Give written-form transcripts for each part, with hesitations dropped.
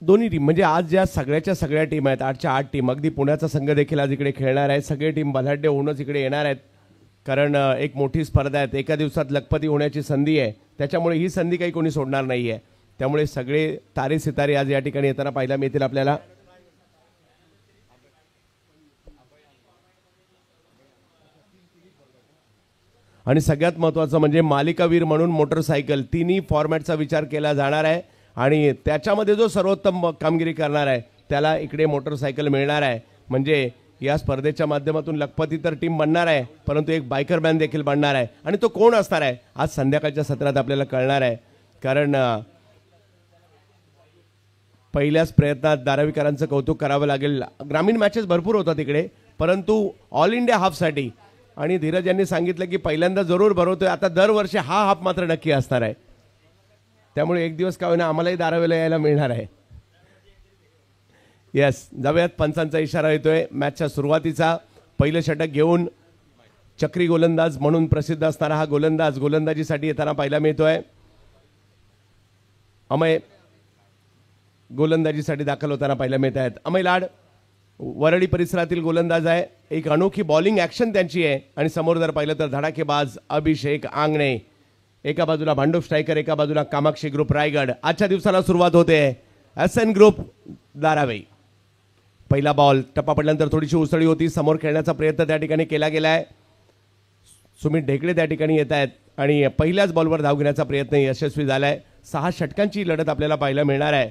दोन्ही टीम म्हणजे आज ज्या सगळ्याच्या सगळ्या टीम आहेत 8च्या 8 टीम, अगदी पुण्याचा संघ देखील आज इकडे खेळणार आहे. सगळे टीम बलाढ्य होऊनच इकडे येणार आहेत, कारण एक मोठी स्पर्धा आहे. एका दिवसात लखपती होण्याची संधी आहे, त्याच्यामुळे ही संधी काही कोणी सोडणार नाही आहे. त्यामुळे सगळे तारे सितारे आज या ठिकाणी येताना पाहायला मिळतील आपल्याला. आणि सगळ्यात महत्त्वाचं म्हणजे मालिकावीर म्हणून मोटरसायकल तिन्ही फॉर्मॅटचा विचार केला जाणार आहे आणि त्याच्यामध्ये जो सर्वोत्तम कामगिरी करणार आहे त्याला इकडे मोटरसायकल मिळणार आहे. म्हणजे या स्पर्धेच्या माध्यमातून लखपती तर टीम बनणार आहे, परंतु एक बायकर बँड देखील बनणार आहे. आणि तो कोण असणार आहे आज संध्याकाळच्या सत्रात आपल्याला कळणार आहे, कारण पहिल्याच प्रयत्नात धारावीकरांचं कौतुक करावं लागेल. ग्रामीण मॅचेस भरपूर होतात इकडे, परंतु ऑल इंडिया हाफसाठी आणि धीरज यांनी सांगितलं की पहिल्यांदा जरूर भरवतोय, आता दरवर्षी हा हाफ मात्र नक्की असणार आहे. त्यामुळे एक दिवस का होईना आम्हालाही धारावीला यायला मिळणार आहे. येस, जाऊयात. पंचांचा इशारा येतोय. मॅचच्या सुरुवातीचा पहिलं षटक घेऊन चक्री गोलंदाज म्हणून प्रसिद्ध असणारा हा गोलंदाज गोलंदाजीसाठी येताना पाहायला मिळतोय. अमय गोलंदाजीसाठी दाखल होताना पाहायला मिळत आहेत. अमय लाड वरळी परिसरातील गोलंदाज आहे. एक अनोखी बॉलिंग ॲक्शन त्यांची आहे आणि समोर जर पाहिलं तर धडाकेबाज अभिषेक आंगणे. एका बाजूला भांडूप स्ट्रायकर, एका बाजूला कामाक्षी ग्रुप रायगड. आजच्या दिवसाला सुरुवात होते SN ग्रुप धारावी. पहिला बॉल टप्पा पडल्यानंतर थोडीशी उसळी होती, समोर खेळण्याचा प्रयत्न त्या ठिकाणी केला गेलाय. सुमित ढेकळे त्या ठिकाणी येत आहेत आणि पहिल्याच बॉलवर धाव घेण्याचा प्रयत्न यशस्वी झालाय. 6 षटकांची लढत आपल्याला पाहायला मिळणार आहे.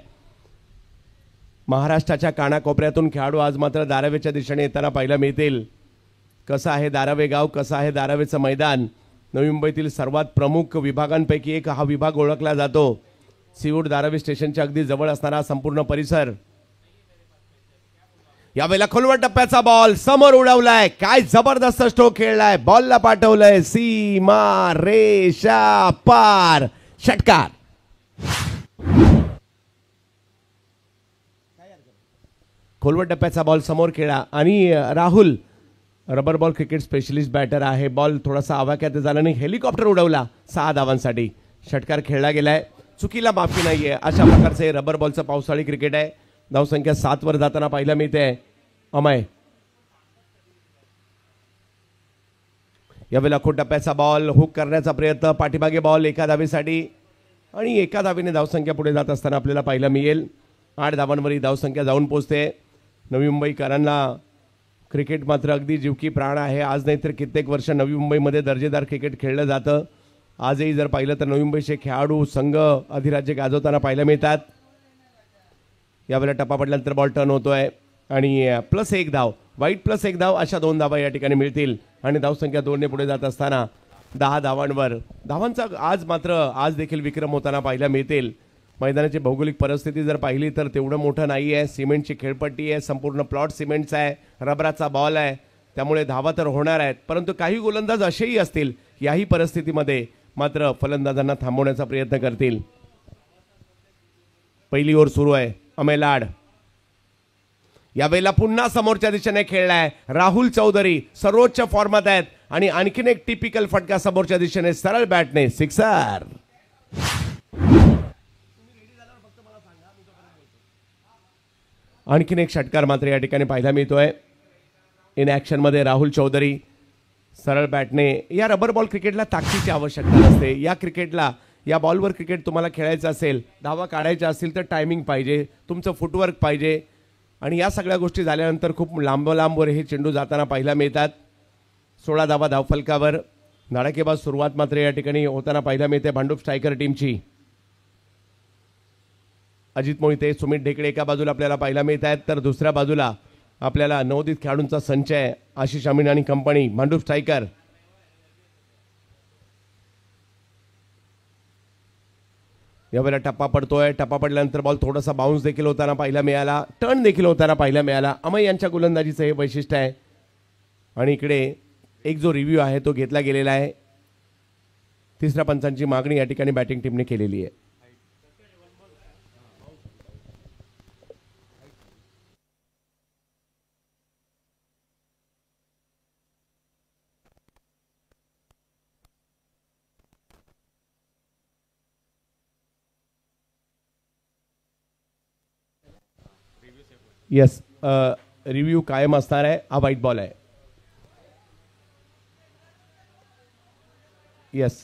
महाराष्ट्राच्या कानाकोपऱ्यातून खेळाडू आज मात्र धारावीच्या दिशेने येताना पाहायला मिळतील. कसं आहे धारावे गाव, कसं आहे धारावेचं मैदान. नवी मुंबईतील सर्वात प्रमुख विभागांपैकी एक हा विभाग ओळखला जातो. सीवूड धारावी स्टेशनच्या अगदी जवळ असणारा संपूर्ण परिसर. यावेळेला खोलवर टप्प्याचा बॉल समोर उडवलाय. काय जबरदस्त स्ट्रोक खेळलाय, बॉलला पाठवलंय सीमा रेषा पार. षटकार. खोलवर टप्प्याचा बॉल समोर खेळा आणि Rahul rubber ball cricket specialist batter आहे. बॉल थोडासा आवाक्यात झाला आणि हेलिकॉप्टर उडवला 6 धावांसाठी. षटकार खेळला गेलाय, चुकीला माफी नाहीये. अशा प्रकारचे रबर बॉलचं पावसाळी क्रिकेट आहे. धावसंख्या 7 वर जाताना पाहायला मिळते. अमय यावेळेला खोट टप्प्याचा बॉल हुक करण्याचा प्रयत्न, पाठीमागे बॉल एका धावेसाठी आणि एका धावेने धावसंख्या पुढे जात असताना आपल्याला पाहायला मिळेल. 8 धावांवरही धावसंख्या जाऊन पोहोचते. नवी मुंबईकरांना क्रिकेट मात्र अगदी जीवकी प्राण आहे. आज नाही तर कित्येक वर्ष नवी मुंबईमध्ये दर्जेदार क्रिकेट खेळलं जातं. आजही जर पाहिलं तर नवी मुंबईचे खेळाडू संघ अधिराज्य गाजवताना पाहायला मिळतात. यावेळेला टप्पा पडल्यानंतर बॉल टर्न होतोय आणि +1 धाव, वाईट +1 धाव, अशा 2 धावा या ठिकाणी मिळतील आणि धावसंख्या 2 ने पुढे जात असताना 10 धावांवर. धावांचा आज देखील विक्रम होताना पाहायला मिळतील. मैदानाची भौगोलिक परिस्थिती जर पाहिली तर तेवढं मोठं नाही आहे. सिमेंटची खेळपट्टी आहे, संपूर्ण प्लॉट सिमेंटचा आहे, रबराचा बॉल आहे, त्यामुळे धावा तर होणार आहेत. परंतु काही गोलंदाज असेही असतील याही परिस्थितीमध्ये मात्र फलंदाजांना थांबवण्याचा प्रयत्न करतील. पहिली ओव्हर सुरू आहे. अमय लाड यावेळेला पुन्हा समोरच्या दिशेने खेळलाय. राहुल चौधरी सर्वोच्च फॉर्मात आहेत आणि आणखीन एक टिपिकल फटका समोरच्या दिशेने सरळ बॅटने सिक्सर. आणखीन एक षटकार मात्र या ठिकाणी पाहायला मिळतोय. इन ॲक्शन मध्ये राहुल चौधरी सरळ बॅटने. या रबर बॉल क्रिकेटला ताकदीची आवश्यकता नसते. या क्रिकेटला या बॉलवर क्रिकेट तुम्हाला खेळायचं असेल, धावा काढायच्या असतील तर टायमिंग पाहिजे, तुमचं फुटवर्क पाहिजे आणि या सगळ्या गोष्टी झाल्यानंतर खूप लांब हे चेंडू जाताना पाहायला मिळतात. 16 धावा धावफलकावर. धडाकेबाज सुरुवात मात्र या ठिकाणी होताना पाहायला मिळते भांडूप स्ट्रायकर टीमची. अजित मोहिते, सुमित ढेकळे एका बाजूला आपल्याला पाहायला मिळत आहेत, तर दुसऱ्या बाजूला आपल्याला नवोदित खेळाडूंचा संच आहे. आशिष अमीन आणि कंपनी, भांडूप स्ट्रायकर. यावेळेला टप्पा पडतोय. टप्पा पडल्यानंतर बॉल थोडासा बाउन्स देखील होताना पाहायला मिळाला, टर्न देखील होताना पाहायला मिळाला. अमय यांच्या गोलंदाजीचं हे वैशिष्ट्य आहे आणि इकडे एक जो रिव्ह्यू आहे तो घेतला गेलेला आहे. तिसऱ्या पंचांची मागणी या ठिकाणी बॅटिंग टीमने केलेली आहे. येस, रिव्ह्यू कायम असणार आहे. हा व्हाईट बॉल आहे. येस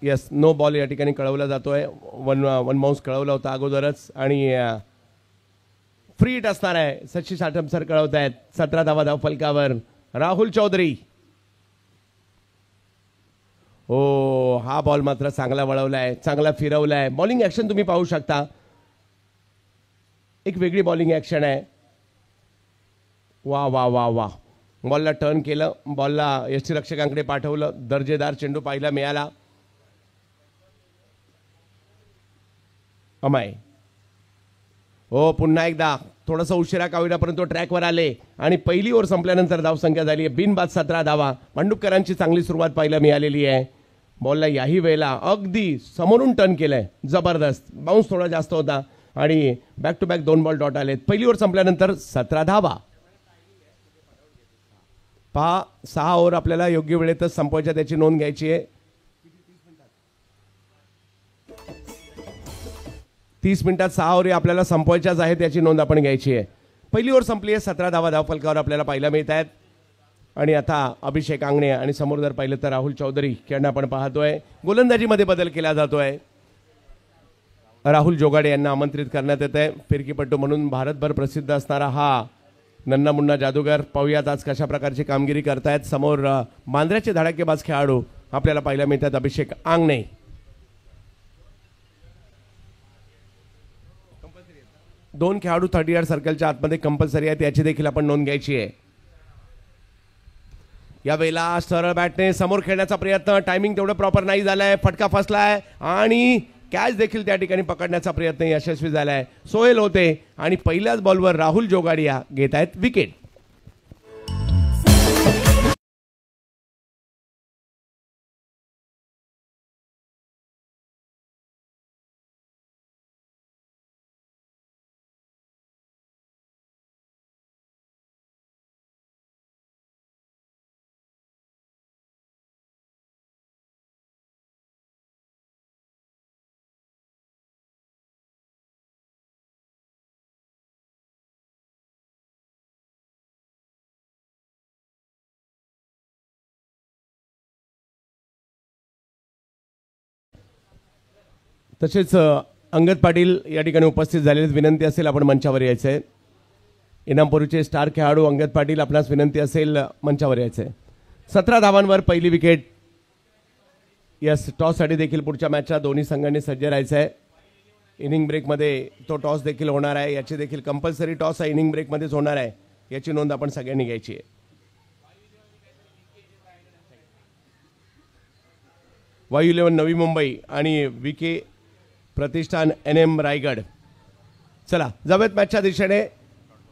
येस, नो बॉल या ठिकाणी कळवला जातोय. वन वन माउस कळवला होता अगोदरच आणि फ्री हिट असणार आहे. सचिन साठम सर कळवत आहेत. 17 धावा धाव फलकावर राहुल चौधरी. हो, हा बॉल मात्र चांगला वळवलाय, चांगला फिरवलाय. बॉलिंग ऍक्शन तुम्ही पाहू शकता, एक वेगळी बॉलिंग ऍक्शन आहे. वा वा वा वा, बॉलला टर्न केलं, बॉलला यष्टीरक्षकांकडे पाठवलं. दर्जेदार चेंडू पाहायला मिळाला. अमाय, हो, पुन्हा एकदा थोडंसं उशिरा का होईना परंतु ट्रॅकवर आले आणि पहिली ओव्हर संपल्यानंतर धावसंख्या झाली आहे बिनबाद 17 धावा. भांडुपकरांची चांगली सुरुवात पाहायला मिळालेली आहे. बॉलला याही वेळेला अगदी समोरून टर्न केलंय, जबरदस्त. बाउन्स थोडा जास्त होता आणि back to back 2 ball dot आलेत. पहिली ओव्हर संपल्यानंतर 17 धावा. पहा, 6 ओव्हर आपल्याला योग्य वेळेतच संपवायच्या, त्याची नोंद घ्यायची आहे. 30 मिनिटात 6 ओव्हर आपल्याला संपवायच्याच आहेत, त्याची नोंद आपण घ्यायची आहे. पहिली ओव्हर संपली आहे. 17 धावा धावफलकावर आपल्याला पाहायला मिळत आहेत. आणि आता अभिषेक आंगणे आणि समोर जर पाहिलं तर राहुल चौधरी यांना आपण पाहतोय. गोलंदाजीमध्ये बदल केला जातोय. राहुल जोगाडे यांना आमंत्रित करण्यात येत आहे. फिरकीपट्टू म्हणून भारतभर प्रसिद्ध असणारा हा नन्ना मुन्ना जादूगर. पाहूयात आज कशा प्रकारची कामगिरी करतायत. समोर मांजऱ्याचे धडाकेबाज खेळाडू आपल्याला पाहायला मिळतात. अभिषेक आंगणे. दोन खेळाडू 30 यार्ड सर्कलच्या आतमध्ये कंपल्सरी आहेत, याची देखील आपण नोंद घ्यायची आहे. यावेळेला सरळ बॅटने समोर खेळण्याचा प्रयत्न, टायमिंग तेवढं प्रॉपर नाही झालाय, फटका फसलाय आणि कॅच देखील त्या ठिकाणी पकडण्याचा प्रयत्न यशस्वी झालाय. सोहेल होते आणि पहिल्याच बॉलवर राहुल जोगाडिया घेत आहेत विकेट. तसेच अंगद पाटील या ठिकाणी उपस्थित झालेले, विनंती असेल आपण मंचावर यायचंय. इनामपूरचे स्टार खेळाडू अंगद पाटील, आपणास विनंती असेल मंचावर यायचंय. 17 धावांवर पहिली विकेट. यस, टॉससाठी देखील पुढच्या मॅचच्या दोन्ही संघांनी सज्ज राहायचं आहे. इनिंग ब्रेकमध्ये तो टॉस देखील होणार आहे, याची देखील कंपल्सरी टॉस आहे इनिंग ब्रेकमध्येच होणार आहे, याची नोंद आपण सगळ्यांनी घ्यायची आहे. वायू 11 नवी मुंबई आणि विके प्रतिष्ठान NM रायगड. चला जाऊयात मॅचच्या दिशेने.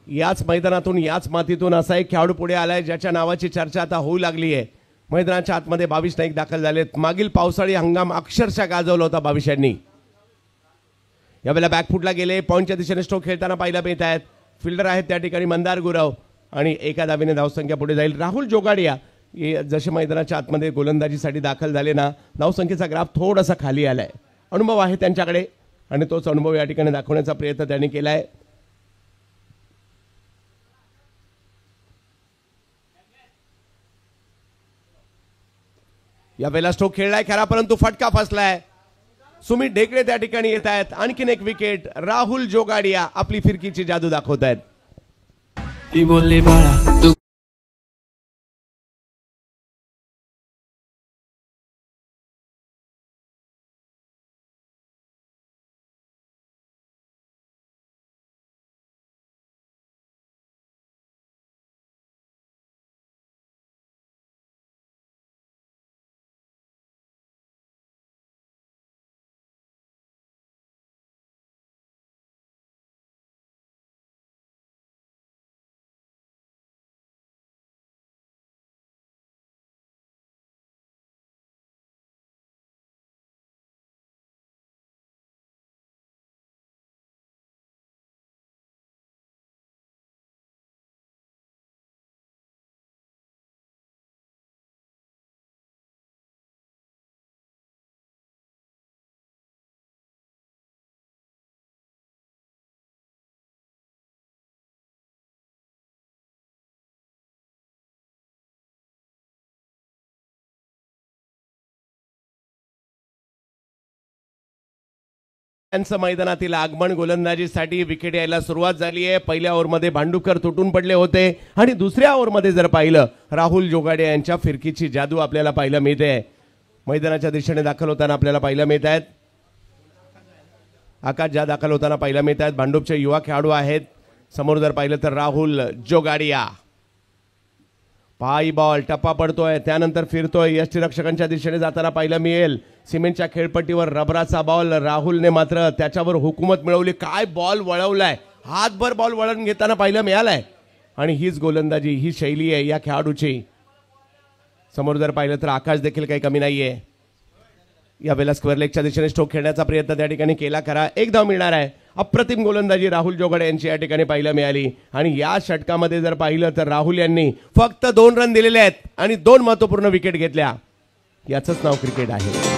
याच मैदानातून, याच मातीतून असा एक खेळाडू पुढे आलाय ज्याच्या नावाची चर्चा आता होऊ लागली आहे. मैदानाच्या आतमध्ये 22 नाईक दाखल झालेत. मागील पावसाळी हंगाम अक्षरशः गाजवला होता 22 यांनी. यावेळेला बॅकफुटला गेले, पॉईंटच्या दिशेने स्ट्रोक खेळताना पाहायला मिळत आहेत. फिल्डर आहेत त्या ठिकाणी मंदार गुरव आणि एका धावेने धावसंख्या पुढे जाईल. राहुल जोगाडिया जसे मैदानाच्या आतमध्ये गोलंदाजीसाठी दाखल झाले ना, धावसंख्येचा ग्राफ थोडासा खाली आलाय. अनुभव आहे त्यांच्याकडे आणि तोच अनुभव या ठिकाणी दाखवण्याचा प्रयत्न त्यांनी केलाय. यावेळेला स्ट्रोक खेळलाय खरा, परंतु फटका फसलाय. सुमित ढेकळे त्या ठिकाणी येत आहेत. आणखीन एक विकेट. राहुल जोगाडिया आपली फिरकीची जादू दाखवत आहेत. त्यांचं मैदानातील आगमन गोलंदाजीसाठी विकेट यायला सुरुवात झाली आहे। पहिल्या ओव्हरमध्ये भांडुपकर तुटून पडले होते आणि दुसऱ्या ओव्हरमध्ये जर पाहिलं राहुल जोगाडे यांच्या फिरकीची जादू आपल्याला पाहायला मिळते। मैदानाच्या दिशेने दाखल होताना आपल्याला पाहायला मिळत आहेत आकाश ज्या दाखल होताना पाहायला मिळत आहेत भांडुपचे युवा खेळाडू आहेत। समोर जर पाहिलं तर राहुल जोगाडिया पाय बॉल टप्पा पडतोय त्यानंतर फिरतोय यष्टीरक्षकांच्या दिशेने जाताना पाहायला मिळेल। सिमेंटच्या खेळपट्टीवर रबराचा बॉल राहुलने मात्र त्याच्यावर हुकूमत मिळवली। काय बॉल वळवलाय हातभर बॉल वळण घेताना पाहायला मिळालाय आणि हीच गोलंदाजी ही शैली आहे या खेळाडूची। समोर जर पाहिलं तर आकाश देखील काही कमी नाहीये। यावेळेला स्क्वेअर लेगच्या दिशेने स्ट्रोक खेळण्याचा प्रयत्न त्या ठिकाणी केला खरा एक धाव मिळणार आहे। अप्रतिम गोलंदाजी राहुल जोगाडे यांची या ठिकाणी पाहायला मिळाली आणि या षटकामध्ये जर पाहिलं तर राहुल यांनी फक्त 2 रन दिलेले आहेत आणि 2 महत्त्वपूर्ण विकेट घेतल्या। याचंच नाव क्रिकेट आहे।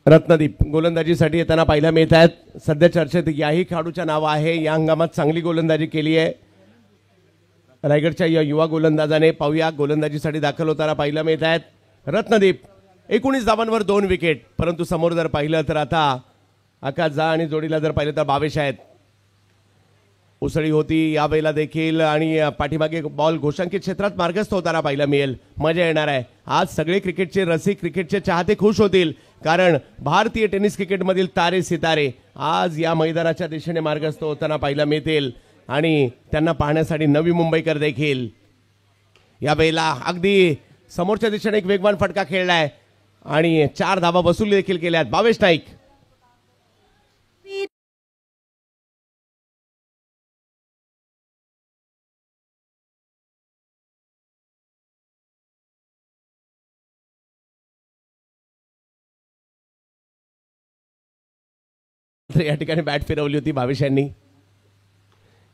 रत्नदीप गोलंदाजीसाठी येताना पाहायला मिळत आहेत। सध्या चर्चेत याही खेळाडूचं नाव आहे। या हंगामात चांगली गोलंदाजी केली आहे रायगडच्या या युवा गोलंदाजाने। पाहूया गोलंदाजीसाठी दाखल होताना पाहायला मिळत आहेत रत्नदीप 19 धावांवर 2 विकेट। परंतु समोर जर पाहिलं तर आता आकाश झा आणि जोडीला जर पाहिलं तर 22 आहेत। उसळी होती यावेळेला देखील आणि पाठीमागे बॉल घोषांकित क्षेत्रात मार्गस्थ होताना पाहायला मिळेल। मजा येणार आहे। आज सगळे क्रिकेटचे रसिक क्रिकेटचे चाहते खुश होतील कारण भारतीय टेनिस क्रिकेटमधील तारे सितारे आज या मैदानाच्या दिशेने मार्गस्थ होताना पाहायला मिळतील आणि त्यांना पाहण्यासाठी नवी मुंबईकर देखील। यावेळेला अगदी समोरच्या दिशेने एक वेगवान फटका खेळलाय आणि 4 धावा वसूल देखील केल्यात। 22 नाईक या ठिकाणी बॅट फिरवली होती 22 यांनी।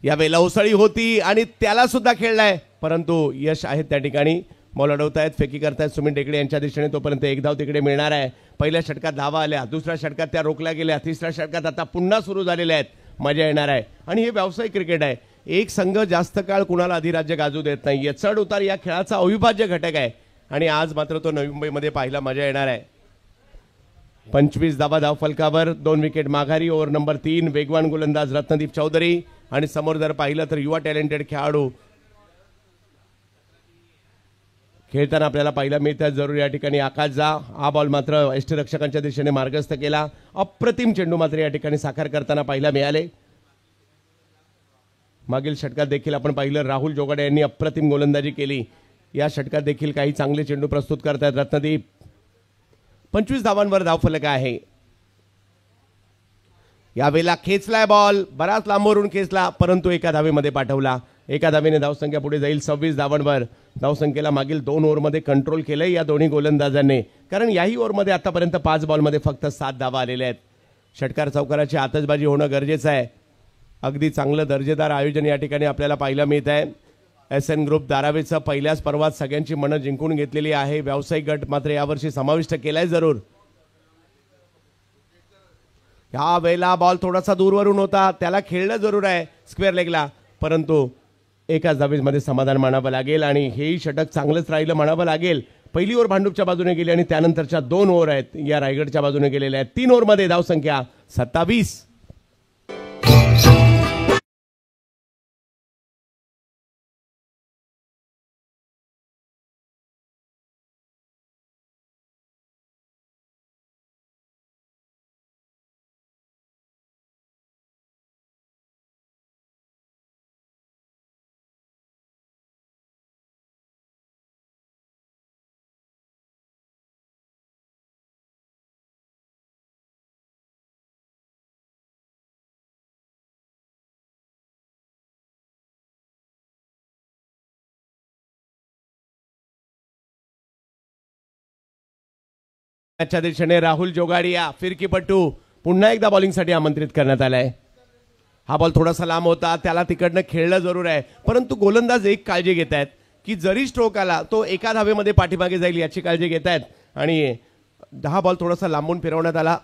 यावेळेला उसळी होती आणि त्याला सुद्धा खेळलाय परंतु यश आहे त्या ठिकाणी। बॉल अडवतायत फेकी करतायत सुमित टेकडे यांच्या दिशेने। तोपर्यंत एक धाव तिकडे मिळणार आहे। पहिल्या षटकात धावा आल्या दुसऱ्या षटकात त्या रोखल्या गेल्या तिसऱ्या षटकात आता पुन्हा सुरू झालेल्या आहेत। मजा येणार आहे आणि हे व्यावसायिक क्रिकेट आहे। एक संघ जास्त काळ कुणाला अधिराज्य गाजू देत नाही। चढ उतार या खेळाचा अविभाज्य घटक आहे आणि आज मात्र तो नवी मुंबईमध्ये पाहायला मजा येणार आहे। 25 धावा धावफलकावर 2 विकेट माघारी। ओव्हर नंबर 3 वेगवान गोलंदाज रत्नदीप चौधरी आणि समोर जर पाहिलं तर युवा टॅलेंटेड खेळाडू खेळताना आपल्याला पाहायला मिळतात। जरूर या ठिकाणी आकाश झा हा बॉल मात्र यष्टीरक्षकांच्या दिशेने मार्गस्थ केला। अप्रतिम चेंडू मात्र या ठिकाणी साकार करताना पाहायला मिळाले। मागील षटकात देखील आपण पाहिलं राहुल जोगाडे यांनी अप्रतिम गोलंदाजी केली। या षटकात देखील काही चांगले चेंडू प्रस्तुत करतात रत्नदीप। 25 धावांवर धावफलक आहे। यावेळेला खेचलाय बॉल बराच लांबवरून खेचला परंतु एका धावेमध्ये पाठवला। एका धावेने धावसंख्या पुढे जाईल 26 धावांवर। धावसंख्येला मागील 2 ओव्हरमध्ये कंट्रोल केलंय या दोन्ही गोलंदाजांनी कारण याही ओव्हरमध्ये आतापर्यंत 5 बॉलमध्ये फक्त 7 धावा आलेल्या आहेत। षटकार चौकाराची आतषबाजी होणं गरजेचं आहे। अगदी चांगलं दर्जेदार आयोजन या ठिकाणी आपल्याला पाहायला मिळत आहे। एसएन ग्रुप धारावीचं पहिल्याच पर्वात सगळ्यांची मनं जिंकून घेतलेली आहे। व्यावसायिक गट मात्र यावर्षी समाविष्ट केलाय जरूर ह्या वेळेला बॉल थोडासा दूरवरून होता, त्याला खेळणं जरूर आहे स्क्वेअर लेगला, परंतु एकाच धावेमध्ये समाधान मानावं लागेल आणि हेही षटक चांगलंच राहिलं म्हणावं लागेल. पहिली ओव्हर भांडूपच्या बाजूने गेली आणि त्यानंतरच्या 2 ओव्हर आहेत या रायगडच्या बाजूने गेलेल्या आहेत. 3 ओव्हरमध्ये धावसंख्या 27. च्या दिशेने राहुल जोगाडिया फिरकीपट्टू पुन्हा एकदा बॉलिंगसाठी आमंत्रित करण्यात आलाय. हा बॉल थोडासा लांब होता, त्याला तिकडनं खेळणं जरूर आहे, परंतु गोलंदाज एक काळजी घेत आहेत की जरी स्ट्रोक आला तो एका धावेमध्ये पाठीमागे जाईल याची काळजी घेत आहेत आणि 10 बॉल थोडासा लांबून फिरवण्यात आला.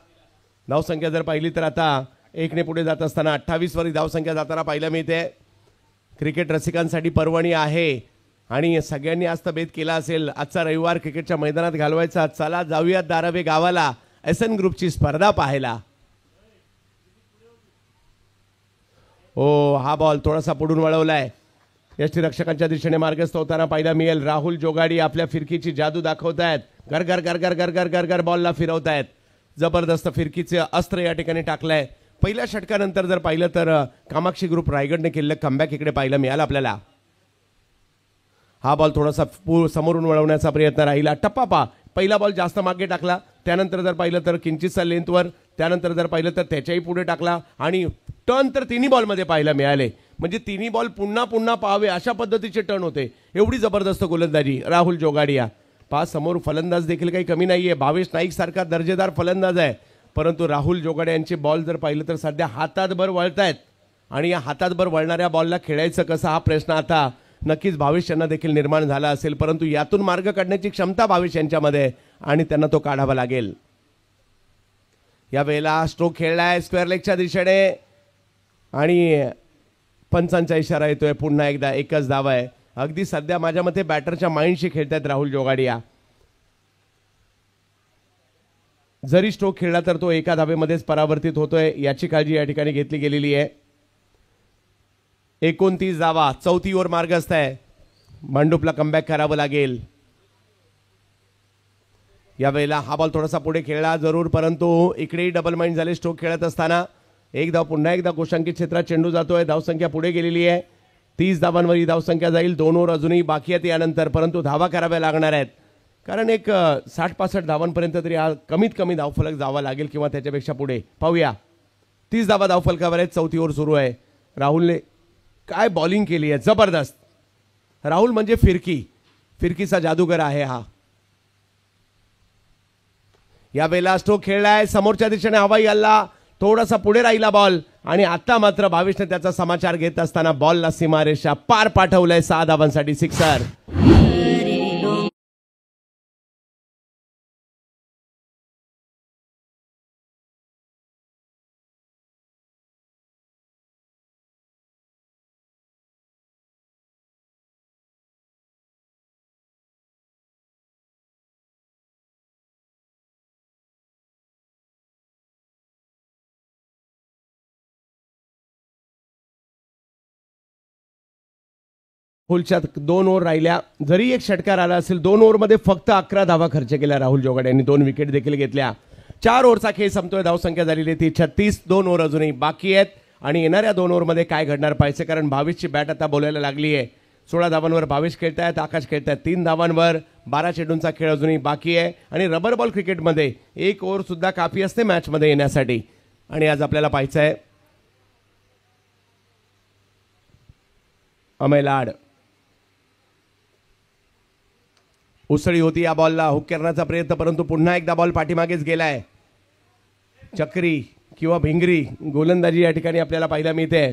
धावसंख्या जर पाहिली तर आता 1ने पुढे जात असताना 28 वरील धावसंख्या जाताना पाहायला मिळते. क्रिकेट रसिकांसाठी पर्वणी आहे आणि सगळ्यांनी आज बेत केला असेल आजचा रविवार क्रिकेटच्या मैदानात घालवायचा. चला जाऊयात धारावी गावाला एसएन ग्रुपची स्पर्धा पाहायला. हा बॉल थोडासा पुढून वळवलाय. यष्टीरक्षकांच्या दिशेने मार्गस्थ होताना पाहायला मिळेल. राहुल जोगाडी आपल्या फिरकीची जादू दाखवतायत. गर गर गर गर गर गर गर गर बॉलला फिरवतायत. जबरदस्त फिरकीचे अस्त्र या ठिकाणी टाकलंय. पहिल्या षटकानंतर जर पाहिलं तर कामाक्षी ग्रुप रायगडने केलेलं कमबॅक इकडे पाहायला मिळालं आपल्याला. हा बॉल थोडासा समोरून वळवण्याचा प्रयत्न राहिला. टप्पा पहिला बॉल जास्त मागे टाकला, त्यानंतर जर पाहिलं तर किंचितसा लेंथवर, त्यानंतर जर पाहिलं तर त्याच्याही पुढे टाकला आणि टर्न तर तिन्ही बॉलमध्ये पाहायला मिळाले. म्हणजे तिन्ही बॉल पुन्हा पुन्हा पाहावे अशा पद्धतीचे टर्न होते. एवढी जबरदस्त गोलंदाजी राहुल जोगाडिया. समोर फलंदाज देखील काही कमी नाहीये. भावेश नाईक सारखा दर्जेदार फलंदाज आहे, परंतु राहुल जोगाडिया यांचे बॉल जर पाहिलं तर सध्या हातात भर वळतायत आणि या हातात भर वळणाऱ्या बॉलला खेळायचं कसं हा प्रश्न आता नक्कीच भावेश यांना देखील निर्माण झाला असेल, परंतु यातून मार्ग काढण्याची क्षमता भावेश यांच्यामध्ये आणि त्यांना तो काढावा लागेल. या वेळेला स्ट्रोक खेळलाय स्क्वेअर लेगच्या दिशेने आणि पंचांचा इशारा येतोय. पुन्हा एकदा एकच धाव आहे. अगदी सध्या माझ्या मते बॅटरच्या माइंडशी खेळतायत राहुल जोगाडिया. जरी स्ट्रोक खेळला तर तो एका धावेमध्येच परावर्तित होतोय याची काळजी या ठिकाणी घेतली गेलेली आहे. 29 धावा, चौथी ओव्हर मार्गस्थ आहे. भांडुपला कमबॅक करावं लागेल. या वेळेला हा बॉल थोडासा पुढे खेळला जरूर, परंतु इकडेही डबल माइंड झाले स्ट्रोक खेळत असताना. एक धाव पुन्हा एकदा गोशांकित क्षेत्रात चेंडू जातोय. धावसंख्या पुढे गेलेली आहे. 30 धावांवर ही धावसंख्या जाईल. 2 ओव्हर अजूनही बाकी आहेत यानंतर, परंतु धावा कराव्या लागणार आहेत कारण एक 60-65 धावांपर्यंत तरी कमीत कमी धावफलक जावा लागेल किंवा त्याच्यापेक्षा पुढे. पाहूया 30 धावा धावफलकावर आहेत. चौथी ओव्हर सुरू आहे. राहुलने काय बॉलिंग केली आहे जबरदस्त. राहुल म्हणजे फिरकीचा जादूगर आहे हा. या वेळेला स्ट्रोक खेळलाय समोरच्या दिशेने हवाई हल्ला, थोडासा पुढे राहिला बॉल आणि आता मात्र भावेशने त्याचा समाचार घेत असताना बॉलला सीमारेषा पार पाठवलंय. 6 धावांसाठी सिक्सर. राहुलच्या 2 ओव्हर राहिल्या. जरी एक षटकार आला असेल 2 ओव्हरमध्ये फक्त 11 धावा खर्च केल्या राहुल जोगाडे यांनी. 2 विकेट देखील घेतल्या. 4 ओव्हरचा खेळ संपतोय. धावसंख्या झालेली ती 36. 2 ओव्हर अजूनही बाकी आहेत आणि येणाऱ्या 2 ओव्हरमध्ये काय घडणार पाहिजे कारण भावेशची बॅट आता बोलायला लागली आहे. 16 धावांवर भावेश खेळतायत, आकाश खेळतायत 3 धावांवर. 12 चेंडूंचा खेळ अजूनही बाकी आहे आणि रबर बॉल क्रिकेटमध्ये 1 ओव्हर सुद्धा काफी असते मॅचमध्ये येण्यासाठी. आणि आज आपल्याला पाहायचं आहे अमेय लाड. उसळी होती या बॉलला, हुक करण्याचा प्रयत्न, परंतु पुन्हा एकदा बॉल पाठीमागेच गेलाय. चक्री किंवा भिंगरी गोलंदाजी या ठिकाणी आपल्याला पाहायला मिळते.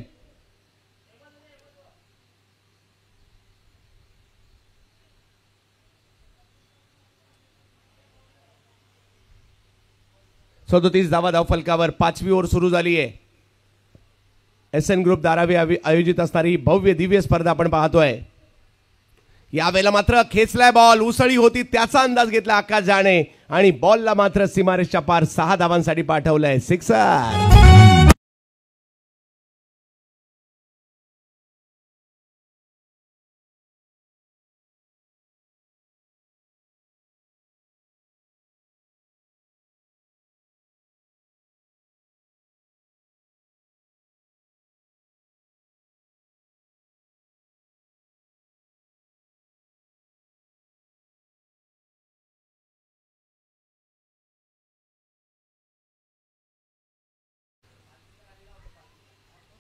37 धावा धावफलकावर. 5वी ओव्हर सुरू झाली आहे. SN ग्रुप धारावी आयोजित असणारी भव्य दिव्य स्पर्धा आपण पाहतोय. यावेळेला मात्र खेचलाय बॉल, उसळी होती त्याचा अंदाज घेतला आकाश जाणे आणि बॉलला मात्र सीमारेषच्या पार 6 धावांसाठी पाठवलंय. सिक्सर.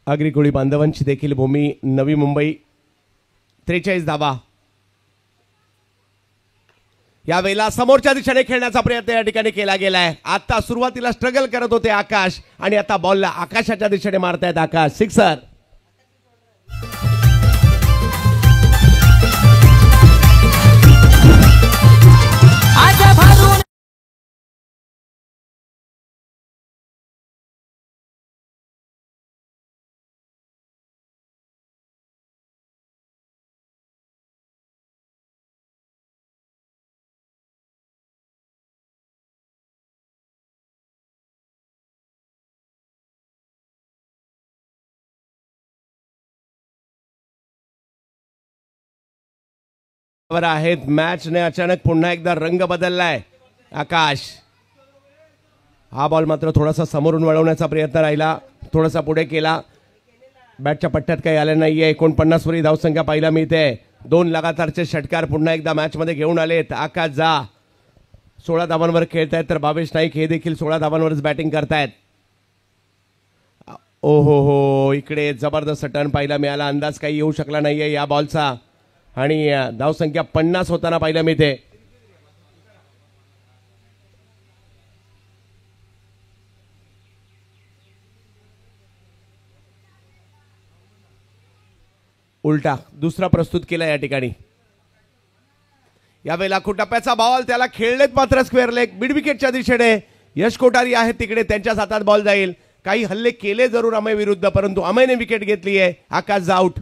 आगरी कोळी बांधवांची देखील भूमी नवी मुंबई. 43 धावा. यावेळेला समोरच्या दिशेने खेळण्याचा प्रयत्न या ठिकाणी केला गेलाय. आता सुरुवातीला स्ट्रगल करत होते आकाश आणि आता बॉलला आकाशाच्या दिशेने मारतायत आकाश. सिक्सर. आहेत. मॅचने अचानक पुन्हा एकदा रंग बदललाय. आकाश हा बॉल मात्र थोडासा समोरून वळवण्याचा प्रयत्न राहिला, थोडासा पुढे केला. बॅटच्या पट्ट्यात काही आलं नाहीये. 49 वरी धावसंख्या पाहायला मिळते. 2 लगातारचे षटकार पुन्हा एकदा मॅच मध्ये घेऊन आलेत. आकाश जा 16 धावांवर खेळतायत तर भावेश नाईक हे देखील 16 धावांवरच बॅटिंग करतायत. ओहो हो, इकडे जबरदस्त टर्न पाहायला मिळाला. अंदाज काही येऊ शकला नाहीये या बॉलचा आणि धावसंख्या 50 होताना पाहायला मिळते. उलटा दुसरा प्रस्तुत केला या ठिकाणी. यावेळेला टप्प्याचा बॉल त्याला खेळलेत मात्र स्क्वेअर लेग मिड विकेटच्या दिशेने. यश कोठारी आहेत तिकडे, त्यांच्या हातात बॉल जाईल. काही हल्ले केले जरूर अमय विरुद्ध, परंतु अमयने विकेट घेतली आहे. आकाश आउट.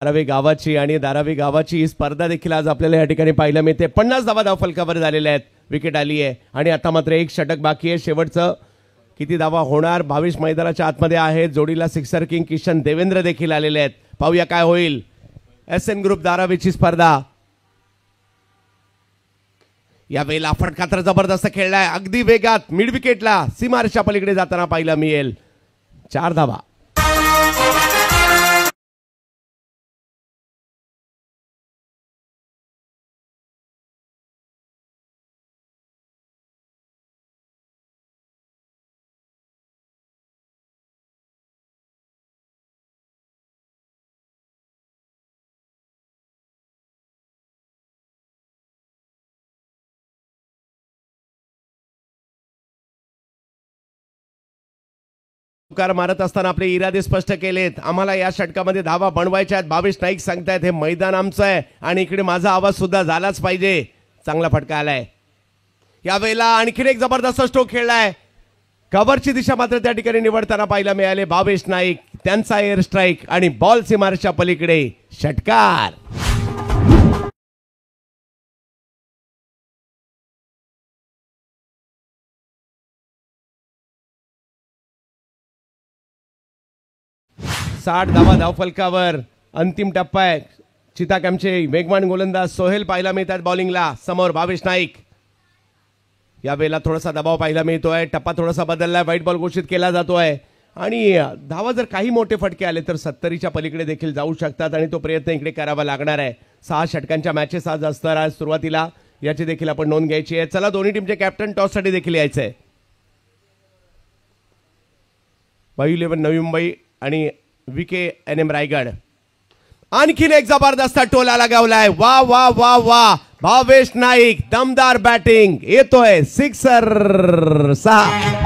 धारावी गावाची आणि धारावी गावाची ही स्पर्धा देखील आज आपल्याला या ठिकाणी पाहायला मिळते. 50 धावा धावफलकावर झालेल्या आहेत. विकेट आली आहे आणि आता मात्र एक षटक बाकी आहे. शेवटचं किती धावा होणार. 22 मैदानाच्या आतमध्ये आहेत. जोडीला सिक्सर किंग किशन देवेंद्र देखील आलेले आहेत. पाहूया काय होईल. SN ग्रुप धारावीची स्पर्धा. यावेळेला फटका तर जबरदस्त खेळलाय. अगदी वेगात मिड विकेटला सीमारेषा पलीकडे जाताना पाहायला मिळेल. 4 धावा. कार मारत असताना आपले इरादे स्पष्ट केलेत. आम्हाला या षटकामध्ये धावा बनवायच्या आहेत. भावेश नाईक सांगतायत हे मैदान आमचं आहे आणि इकडे माझा आवाज सुद्धा झालाच पाहिजे. चांगला फटका आलाय. यावेळेला आणखीन एक जबरदस्त स्ट्रोक खेळलाय. कव्हरची दिशा मात्र त्या ठिकाणी निवडताना पाहायला मिळाले. भावेश नाईक त्यांचा एअर स्ट्राईक आणि बॉल सीमारेषा पलीकडे षटकार. साठ धावा धावफलकावर अंतिम टप्पा आहे. चिता कॅम्पचे वेगवान गोलंदाज सोहेल पाहायला मिळतात बॉलिंगला. समोर भावेश नाईक. यावेळेला थोडासा दबाव पाहायला मिळतोय. टप्पा थोडासा बदललाय. व्हाईट बॉल घोषित केला जातोय आणि धावा जर काही मोठे फटके आले तर 70च्या पलीकडे देखील जाऊ शकतात आणि तो प्रयत्न इकडे करावा लागणार आहे. 6 षटकांच्या मॅचेस आज असतात आज सुरुवातीला. याची देखील आपण नोंद घ्यायची आहे. चला दोन्ही टीमचे कॅप्टन टॉससाठी देखील यायचं आहे. वायू 11 नवी मुंबई आणि VKNM रायगड. आणखीन एक जबरदस्त टोला लगावलाय. वा वा वा वा. भावेश नाईक दमदार बॅटिंग. येतोय सिक्सर. 6.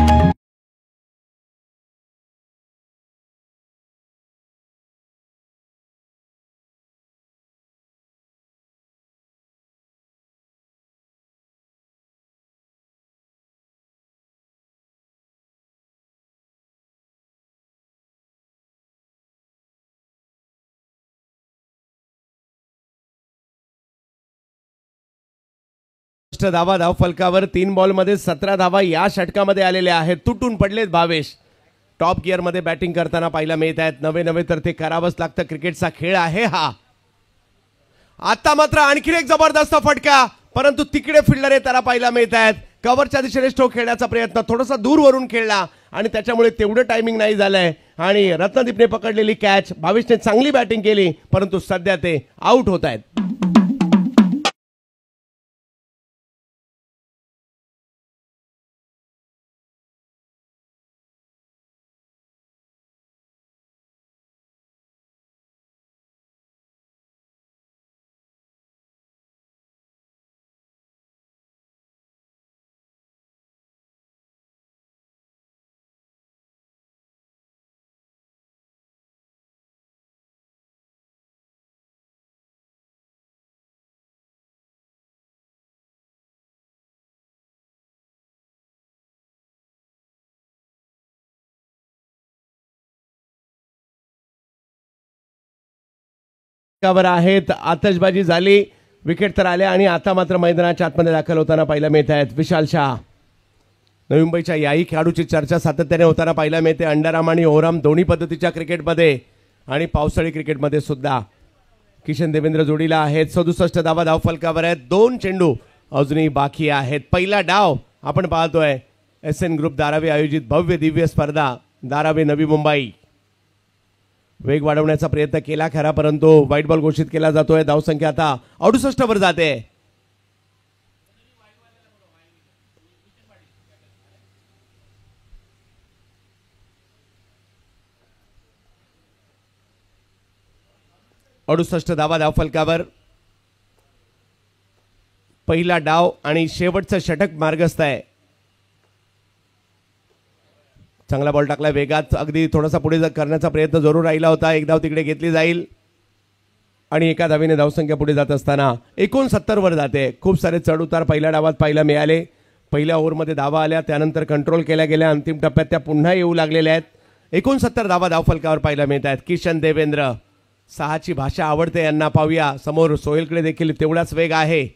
धावा धाव फलकावर 3 बॉलमध्ये 17 धावा या षटकामध्ये आलेल्या आहेत. तुटून पडलेत भावेश. टॉप गिअर मध्ये बॅटिंग करताना पाहायला मिळत आहेत. नवे तर ते करावंच लागतं. क्रिकेटचा खेळ आहे हा. आता मात्र आणखीन एक जबरदस्त फटका परंतु तिकडे फिल्डर येताना पाहायला मिळत आहेत. कव्हरच्या दिशेने स्ट्रोक खेळण्याचा प्रयत्न थोडासा दूरवरून खेळला आणि त्याच्यामुळे तेवढं टायमिंग नाही झालंय आणि रत्नदीपने पकडलेली कॅच. भावेशने चांगली बॅटिंग केली परंतु सध्या ते आउट होत आहेत. वर आहेत. आतषबाजी झाली. विकेट तर आल्या आणि आता मात्र मैदानाच्या आतमध्ये दाखल होताना पाहायला मिळत आहेत विशाल शाह. नवी मुंबईच्या याही खेळाडूची चर्चा सातत्याने होताना पाहायला मिळते. अंडरआर्म आणि ओव्हरआर्म दोन्ही पद्धतीच्या क्रिकेटमध्ये आणि पावसाळी क्रिकेटमध्ये सुद्धा किशन देवेंद्र जोडीला आहेत. 67 धावा धाव फलकावर आहेत. 2 चेंडू अजूनही बाकी आहेत. पहिला डाव आपण पाहतोय. SN ग्रुप धारावी आयोजित भव्य दिव्य स्पर्धा धारावी नवी मुंबई. वेग वाढवण्याचा प्रयत्न केला खरा परंतु व्हाईट बॉल घोषित केला जातोय. धावसंख्या आता 68 वर जाते. धावा धाव फलकावर. पहिला डाव आणि शेवटचं षटक मार्गस्थ आहे. चांगला बॉल टाकला वेगात. अगदी थोडासा पुढे करण्याचा प्रयत्न जरूर राहिला होता. एक धाव तिकडे घेतली जाईल आणि एका धावीने धावसंख्या पुढे जात असताना 69 वर जाते. खूप सारे चढ उतार पहिल्या डावात पाहायला मिळाले. पहिल्या ओव्हरमध्ये धावा आल्या त्यानंतर कंट्रोल केल्या गेल्या. अंतिम टप्प्यात त्या पुन्हा येऊ लागलेल्या आहेत. 69 धावा धाव फलकावर पाहायला मिळत आहेत. किशन देवेंद्र 6ची भाषा आवडते यांना. पाहूया समोर सोहेलकडे देखील तेवढाच वेग आहे.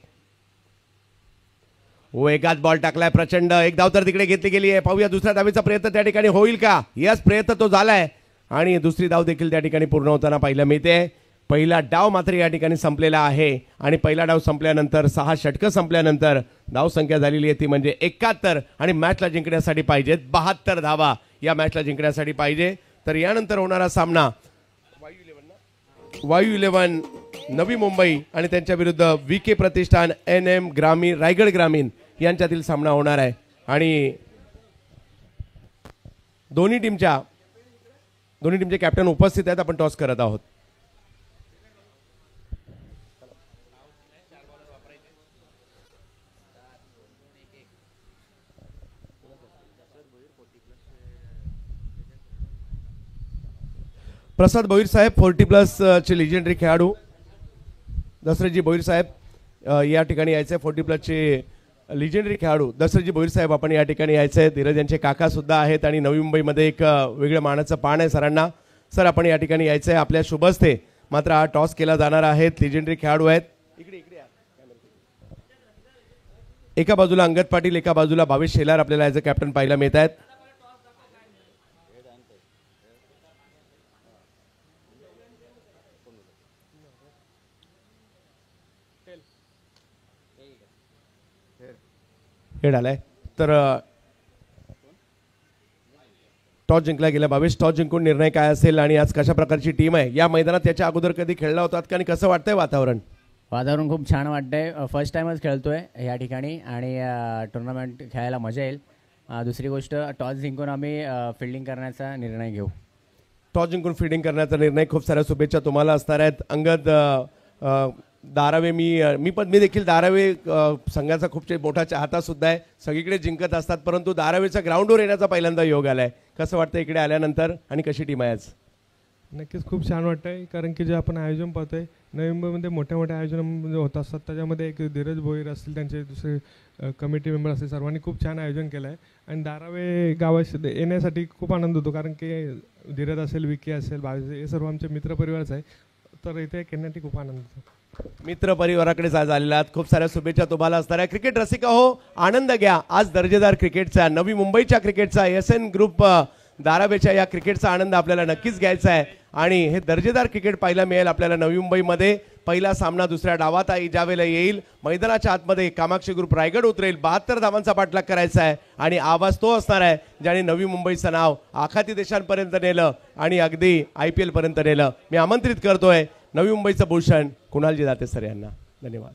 वेगात बॉल टाकलाय प्रचंड. एक धाव तर तिकडे घेतली गेली आहे. पाहूया दुसऱ्या धावेचा प्रयत्न त्या ठिकाणी होईल का. यस प्रयत्न तो झालाय आणि दुसरी धाव देखील त्या ठिकाणी पूर्ण होताना पाहायला मिळते. पहिला डाव मात्र या ठिकाणी संपलेला आहे आणि पहिला डाव संपल्यानंतर 6 षटकं संपल्यानंतर धाव संख्या झालेली आहे ती म्हणजे 71 आणि मॅचला जिंकण्यासाठी पाहिजेत 72 धावा. या मॅचला जिंकण्यासाठी पाहिजे. तर यानंतर होणारा सामना वायू 11 नवी मुंबई आणि त्यांच्या विरुद्ध VK प्रतिष्ठान NM ग्रामीण रायगड ग्रामीण यांच्यातील सामना होणार आहे आणि दोन्ही टीमचे कॅप्टन उपस्थित आहेत. आपण टॉस करत आहोत. प्रसाद भोईर साहेब 40+ चे लिजेंडरी खेळाडू. दसरेजी भोईर साहेब या ठिकाणी यायचे. 40+ चे लिजेंडरी खेळाडू दसरेजी भोईर साहेब आपण या ठिकाणी यायचे. धीरज यांचे काका सुद्धा आहेत आणि नवी मुंबईमध्ये एक वेगळं मानाचं पान आहे सरांना. सर आपण या ठिकाणी यायचंय. आपल्या शुभ हस्ते मात्र हा टॉस केला जाणार आहे. लिजेंडरी खेळाडू आहेत. एका बाजूला अंगद पाटील एका बाजूला भावेश शेलार आपल्याला ॲज अ कॅप्टन पाहायला मिळत आहेत. हेड आलाय तर टॉस जिंकला गेला. भावेश, टॉस जिंकून निर्णय काय असेल आणि आज कशा प्रकारची टीम आहे? या मैदानात त्याच्या अगोदर कधी खेळला होतात का आणि कसं वाटतंय वातावरण? वातावरण खूप छान वाटतंय. फर्स्ट टाइमच खेळतोय या ठिकाणी आणि टुर्नामेंट खेळायला मजा येईल. दुसरी गोष्ट, टॉस जिंकून आम्ही फिल्डिंग करण्याचा निर्णय घेऊ. टॉस जिंकून फिल्डिंग करण्याचा निर्णय. खूप साऱ्या शुभेच्छा तुम्हाला असणार आहेत. अंगद दारावे, मी देखील दारावे संघाचा खूप मोठा चाहता सुद्धा आहे. सगळीकडे जिंकत असतात, परंतु दारावेच्या ग्राउंडवर येण्याचा पहिल्यांदा योग आलाय. कसं वाटतं इकडे आल्यानंतर आणि कशी टीम आहे आज? नक्कीच खूप छान वाटतंय, कारण की जे आपण आयोजन पाहतोय नवी मुंबईमध्ये मोठ्या मोठ्या आयोजन होत असतात. त्याच्यामध्ये एक धीरज भोईर असतील, त्यांचे दुसरे कमिटी मेंबर असतील, सर्वांनी खूप छान आयोजन केलं आहे. आणि दारावे गावात येण्यासाठी खूप आनंद होतो, कारण की धीरज असेल, विकी असेल, भावेश, हे सर्व आमचे मित्रपरिवारच आहे. तर इथे येण्यासाठी खूप आनंद होतो. मित्र परिवाराकडेच आज आलेला आहात. खूप साऱ्या शुभेच्छा तुम्हाला असणार आहे. क्रिकेट रसिका हो, आनंद घ्या आज दर्जेदार क्रिकेटचा, नवी मुंबईच्या क्रिकेटचा, SN ग्रुप दारावेच्या या क्रिकेटचा आनंद आपल्याला नक्कीच घ्यायचा आहे. आणि हे दर्जेदार क्रिकेट पाहायला मिळेल आपल्याला नवी मुंबईमध्ये. पहिला सामना दुसऱ्या डावात ज्यावेळेला येईल, मैदानाच्या आतमध्ये कामाक्षी ग्रुप रायगड उतरेल. 72 धावांचा पाठलाग करायचा आहे आणि आवाज तो असणार आहे ज्याने नवी मुंबईचं नाव आखाती देशांपर्यंत नेलं आणि अगदी IPL पर्यंत नेलं. मी आमंत्रित करतोय नवी मुंबईचं भूषण कुणालजी दाते सर यांना. धन्यवाद.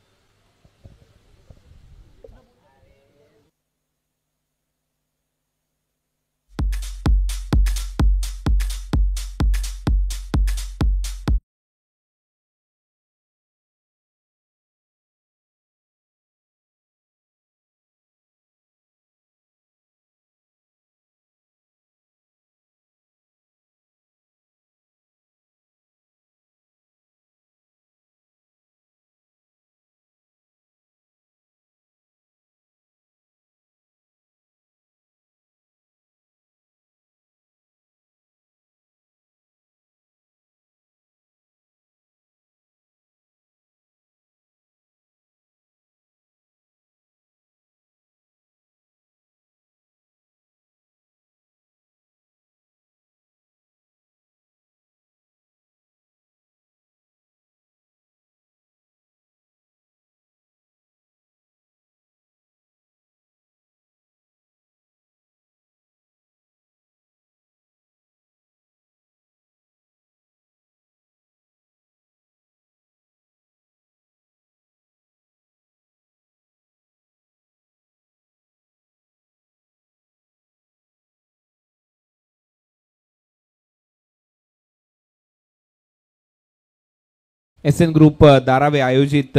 SN ग्रुप दारावे आयोजित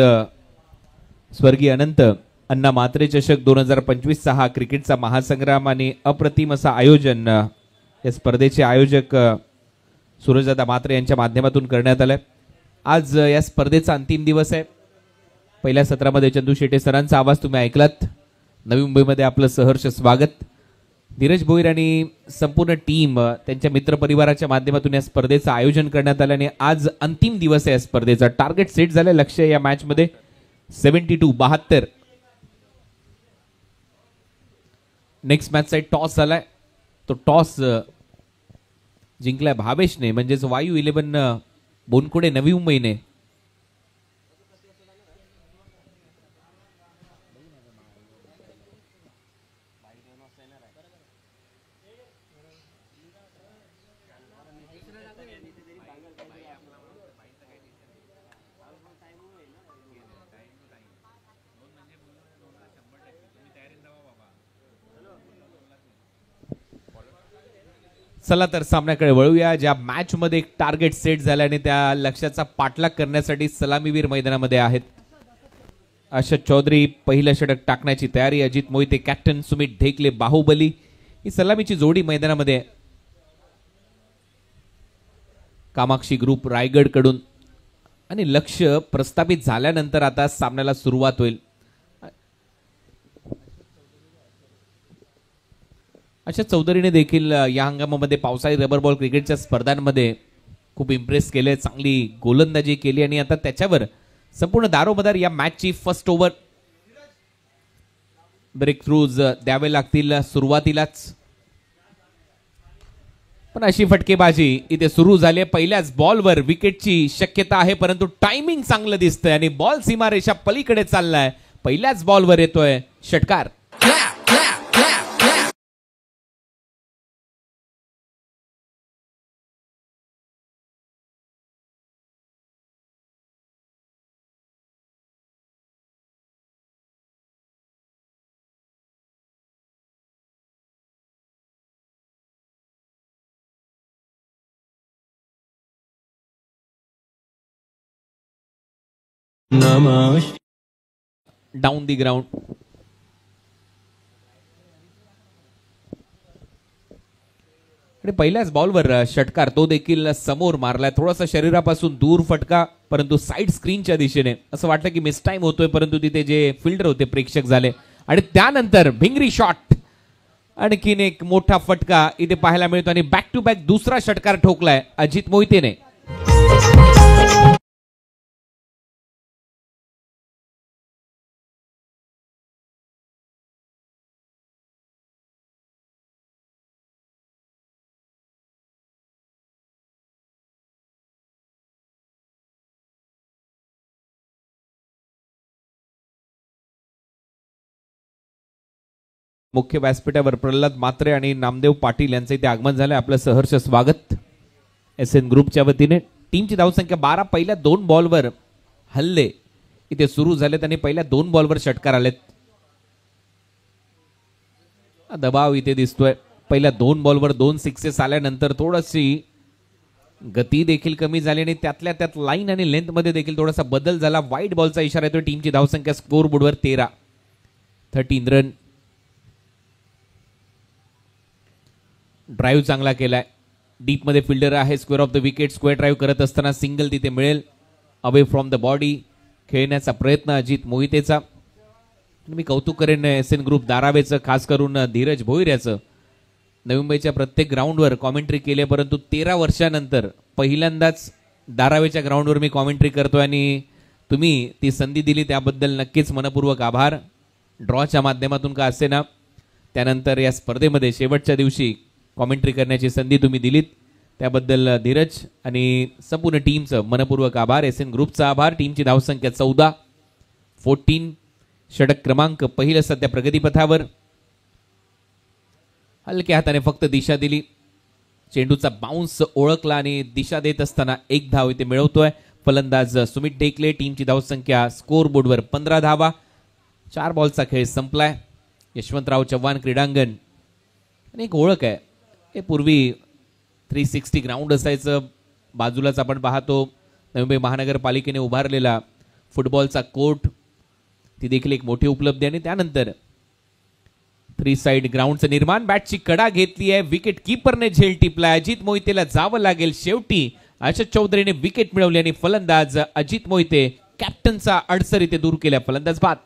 स्वर्गीय अनंत अण्णा म्हात्रे चषक 2025 हा क्रिकेटचा महासंग्राम आणि अप्रतिम असं आयोजन या स्पर्धेचे आयोजक सूरजदादा म्हात्रे यांच्या माध्यमातून करण्यात आलंय. आज या स्पर्धेचा अंतिम दिवस आहे. पहिल्या सत्रामध्ये चंदू शेटे सरांचा आवाज तुम्ही ऐकलात. नवी मुंबईमध्ये आपलं सहर्ष स्वागत. धीरज भोईर आणि संपूर्ण टीम त्यांच्या मित्रपरिवाराच्या माध्यमातून या स्पर्धेचं आयोजन करण्यात आलं आणि आज अंतिम दिवस आहे या स्पर्धेचा. टार्गेट सेट झालं. लक्ष्य या मॅच मध्ये 72. नेक्स्ट मॅच साठी टॉस झालाय. तो टॉस जिंकलाय भावेशने, म्हणजेच वायू 11 बोनकुडे नवी मुंबईने. चला तर सामन्याकडे वळूया, ज्या मॅच मध्ये एक टार्गेट सेट झाला आणि त्या लक्ष्याचा पाठलाग करण्यासाठी सलामीवीर मैदानामध्ये आहेत. अर्षद चौधरी पहिलं षटक टाकण्याची तयारी. अजित मोहिते कॅप्टन, सुमित ढेकले बाहुबली ही सलामीची जोडी मैदानामध्ये. कामाक्षी ग्रुप रायगड कडून आणि लक्ष्य प्रस्थापित झाल्यानंतर आता सामन्याला सुरुवात होईल. अर्षद चौधरीने देखील या हंगामामध्ये पावसाळी रबर बॉल क्रिकेटच्या स्पर्धांमध्ये खूप इम्प्रेस केले, चांगली गोलंदाजी केली आणि आता त्याच्यावर संपूर्ण दारोमदार या मॅचची फर्स्ट ओव्हर ब्रेक थ्रूज द्यावे लागतील सुरुवातीलाच. पण अशी फटकेबाजी इथे सुरू झाली. पहिल्याच बॉलवर विकेटची शक्यता आहे, परंतु टायमिंग चांगलं दिसतंय आणि बॉल सीमारेषा पलीकडे चाललाय. पहिल्याच बॉलवर येतोय षटकार. Down the ground. आणि पहिल्याच बॉलवर षटकार, तो देखील समोर मारलाय. थोडासा शरीरापासून दूर फटका, परंतु साइड स्क्रीनच्या दिशेने. असं वाटलं की मिस टाइम होतोय, परंतु तिथे जे फिल्डर होते प्रेक्षक झाले. आणि त्यानंतर भिंगरी शॉट, आणखीन एक मोठा फटका इथे पाहायला मिळतो आणि बॅक टू बॅक दुसरा षटकार ठोकलाय अजित मोहितेने. मुख्य व्यासपीठावर प्रल्हाद मात्रे आणि नामदेव पाटील यांचं इथे आगमन झालंय. आपलं सहर्ष स्वागत SN ग्रुपच्या वतीने. टीमची धावसंख्या 12. पहिल्या 2 बॉलवर हल्ले इथे सुरू झालेत आणि पहिल्या 2 बॉलवर षटकार आलेत. दबाव इथे दिसतोय. पहिल्या 2 बॉलवर 2 सिक्सेस आल्यानंतर थोडीशी गती देखील कमी झाली आणि त्यातल्या त्यात लाईन आणि लेंथ मध्ये देखील थोडासा बदल झाला. वाईट बॉलचा इशारा येतोय. टीमची धावसंख्या स्कोर बोर्डवर 13 रन. ड्राईव्ह चांगला केलाय. डीप मध्ये फिल्डर आहे. Square of the wicket. Square drive करत असताना सिंगल तिथे मिळेल. अवे फ्रॉम द बॉडी खेळण्याचा प्रयत्न अजित मोहितेचा. मी कौतुक करेन SN ग्रुप धारावेचं, खास करून धीरज भोईर याचं. नवी मुंबईच्या प्रत्येक ग्राउंडवर कॉमेंट्री केली, परंतु 13 वर्षानंतर पहिल्यांदाच धारावेच्या ग्राउंडवर मी कॉमेंट्री करतोय आणि तुम्ही ती संधी दिली त्याबद्दल नक्कीच मनपूर्वक आभार. ड्रॉच्या माध्यमातून का असे ना, त्यानंतर या स्पर्धेमध्ये शेवटच्या दिवशी कॉमेंट्री करण्याची संधी तुम्ही दिलीत त्याबद्दल धीरज आणि संपूर्ण टीमचं मनपूर्वक आभार. SN ग्रुपचा आभार. टीमची धावसंख्या 14. षटक क्रमांक पहिलं सध्या प्रगतीपथावर. हलक्या हाताने फक्त दिशा दिली. चेंडूचा बाउन्स ओळखला आणि दिशा देत असताना 1 धाव इथे मिळवतोय फलंदाज सुमित ढेकले. टीमची धावसंख्या स्कोर बोर्डवर 15 धावा. 4 बॉलचा खेळ संपलाय. यशवंतराव चव्हाण क्रीडांगण आणि एक ओळख आहे. हे पूर्वी 360 ग्राउंड असायचं. बाजूलाच आपण पाहतो नवी मुंबई महानगरपालिकेने उभारलेला फुटबॉलचा कोर्ट, ती देखील एक मोठी उपलब्धी. आणि त्यानंतर 3 साइड ग्राउंडचं निर्माण. बॅटची कडा घेतली आहे. विकेट कीपरने झेल टिपलाय. अजित मोहितेला जावं लागेल. शेवटी आशा चौधरीने विकेट मिळवली आणि फलंदाज अजित मोहिते कॅप्टनचा अडसर इथे दूर केला. फलंदाज बाद.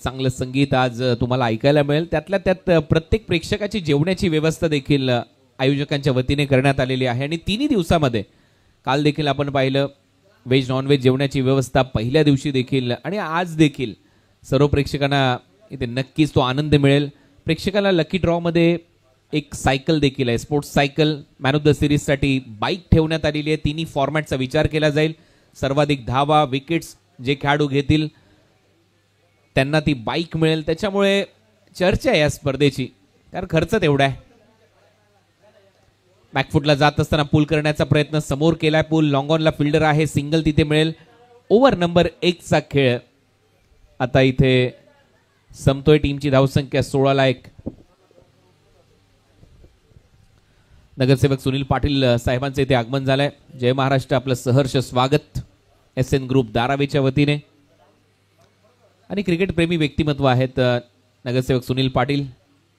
चांगलं संगीत आज तुम्हाला ऐकायला मिळेल. त्यातल्या त्यात प्रत्येक प्रेक्षकाची जेवण्याची व्यवस्था देखील आयोजकांच्या वतीने करण्यात आलेली आहे. आणि 3 दिवसामध्ये काल देखील आपण पाहिलं व्हेज नॉन व्हेज जेवणाची व्यवस्था पहिल्या दिवशी देखील आणि आज देखील सर्व प्रेक्षकांना इथे नक्कीच तो आनंद मिळेल. प्रेक्षकाला लकी ड्रॉ मध्ये एक सायकल देखील आहे. Sports cycle. Man of the series साठी बाईक ठेवण्यात आलेली आहे. 3 फॉर्मॅटचा विचार केला जाईल. सर्वाधिक धावा विकेट्स जे खेळाडू घेतील त्यांना ती बाईक मिळेल. त्याच्यामुळे चर्चा आहे या स्पर्धेची, कारण खर्च तेवढा आहे. बॅकफुटला जात असताना पूल करण्याचा प्रयत्न समोर केलाय पूल. लॉंग ऑनला फिल्डर आहे, सिंगल तिथे मिळेल. ओव्हर नंबर 1 चा खेळ आता इथे संपतोय. टीमची धावसंख्या 16-1. नगरसेवक सुनील पाटील साहेबांचे इथे आगमन झालंय. जय महाराष्ट्र, आपलं सहर्ष स्वागत SN ग्रुप धारावीच्या वतीने. आणि क्रिकेट प्रेमी व्यक्तिमत्व आहेत नगरसेवक सुनील पाटील,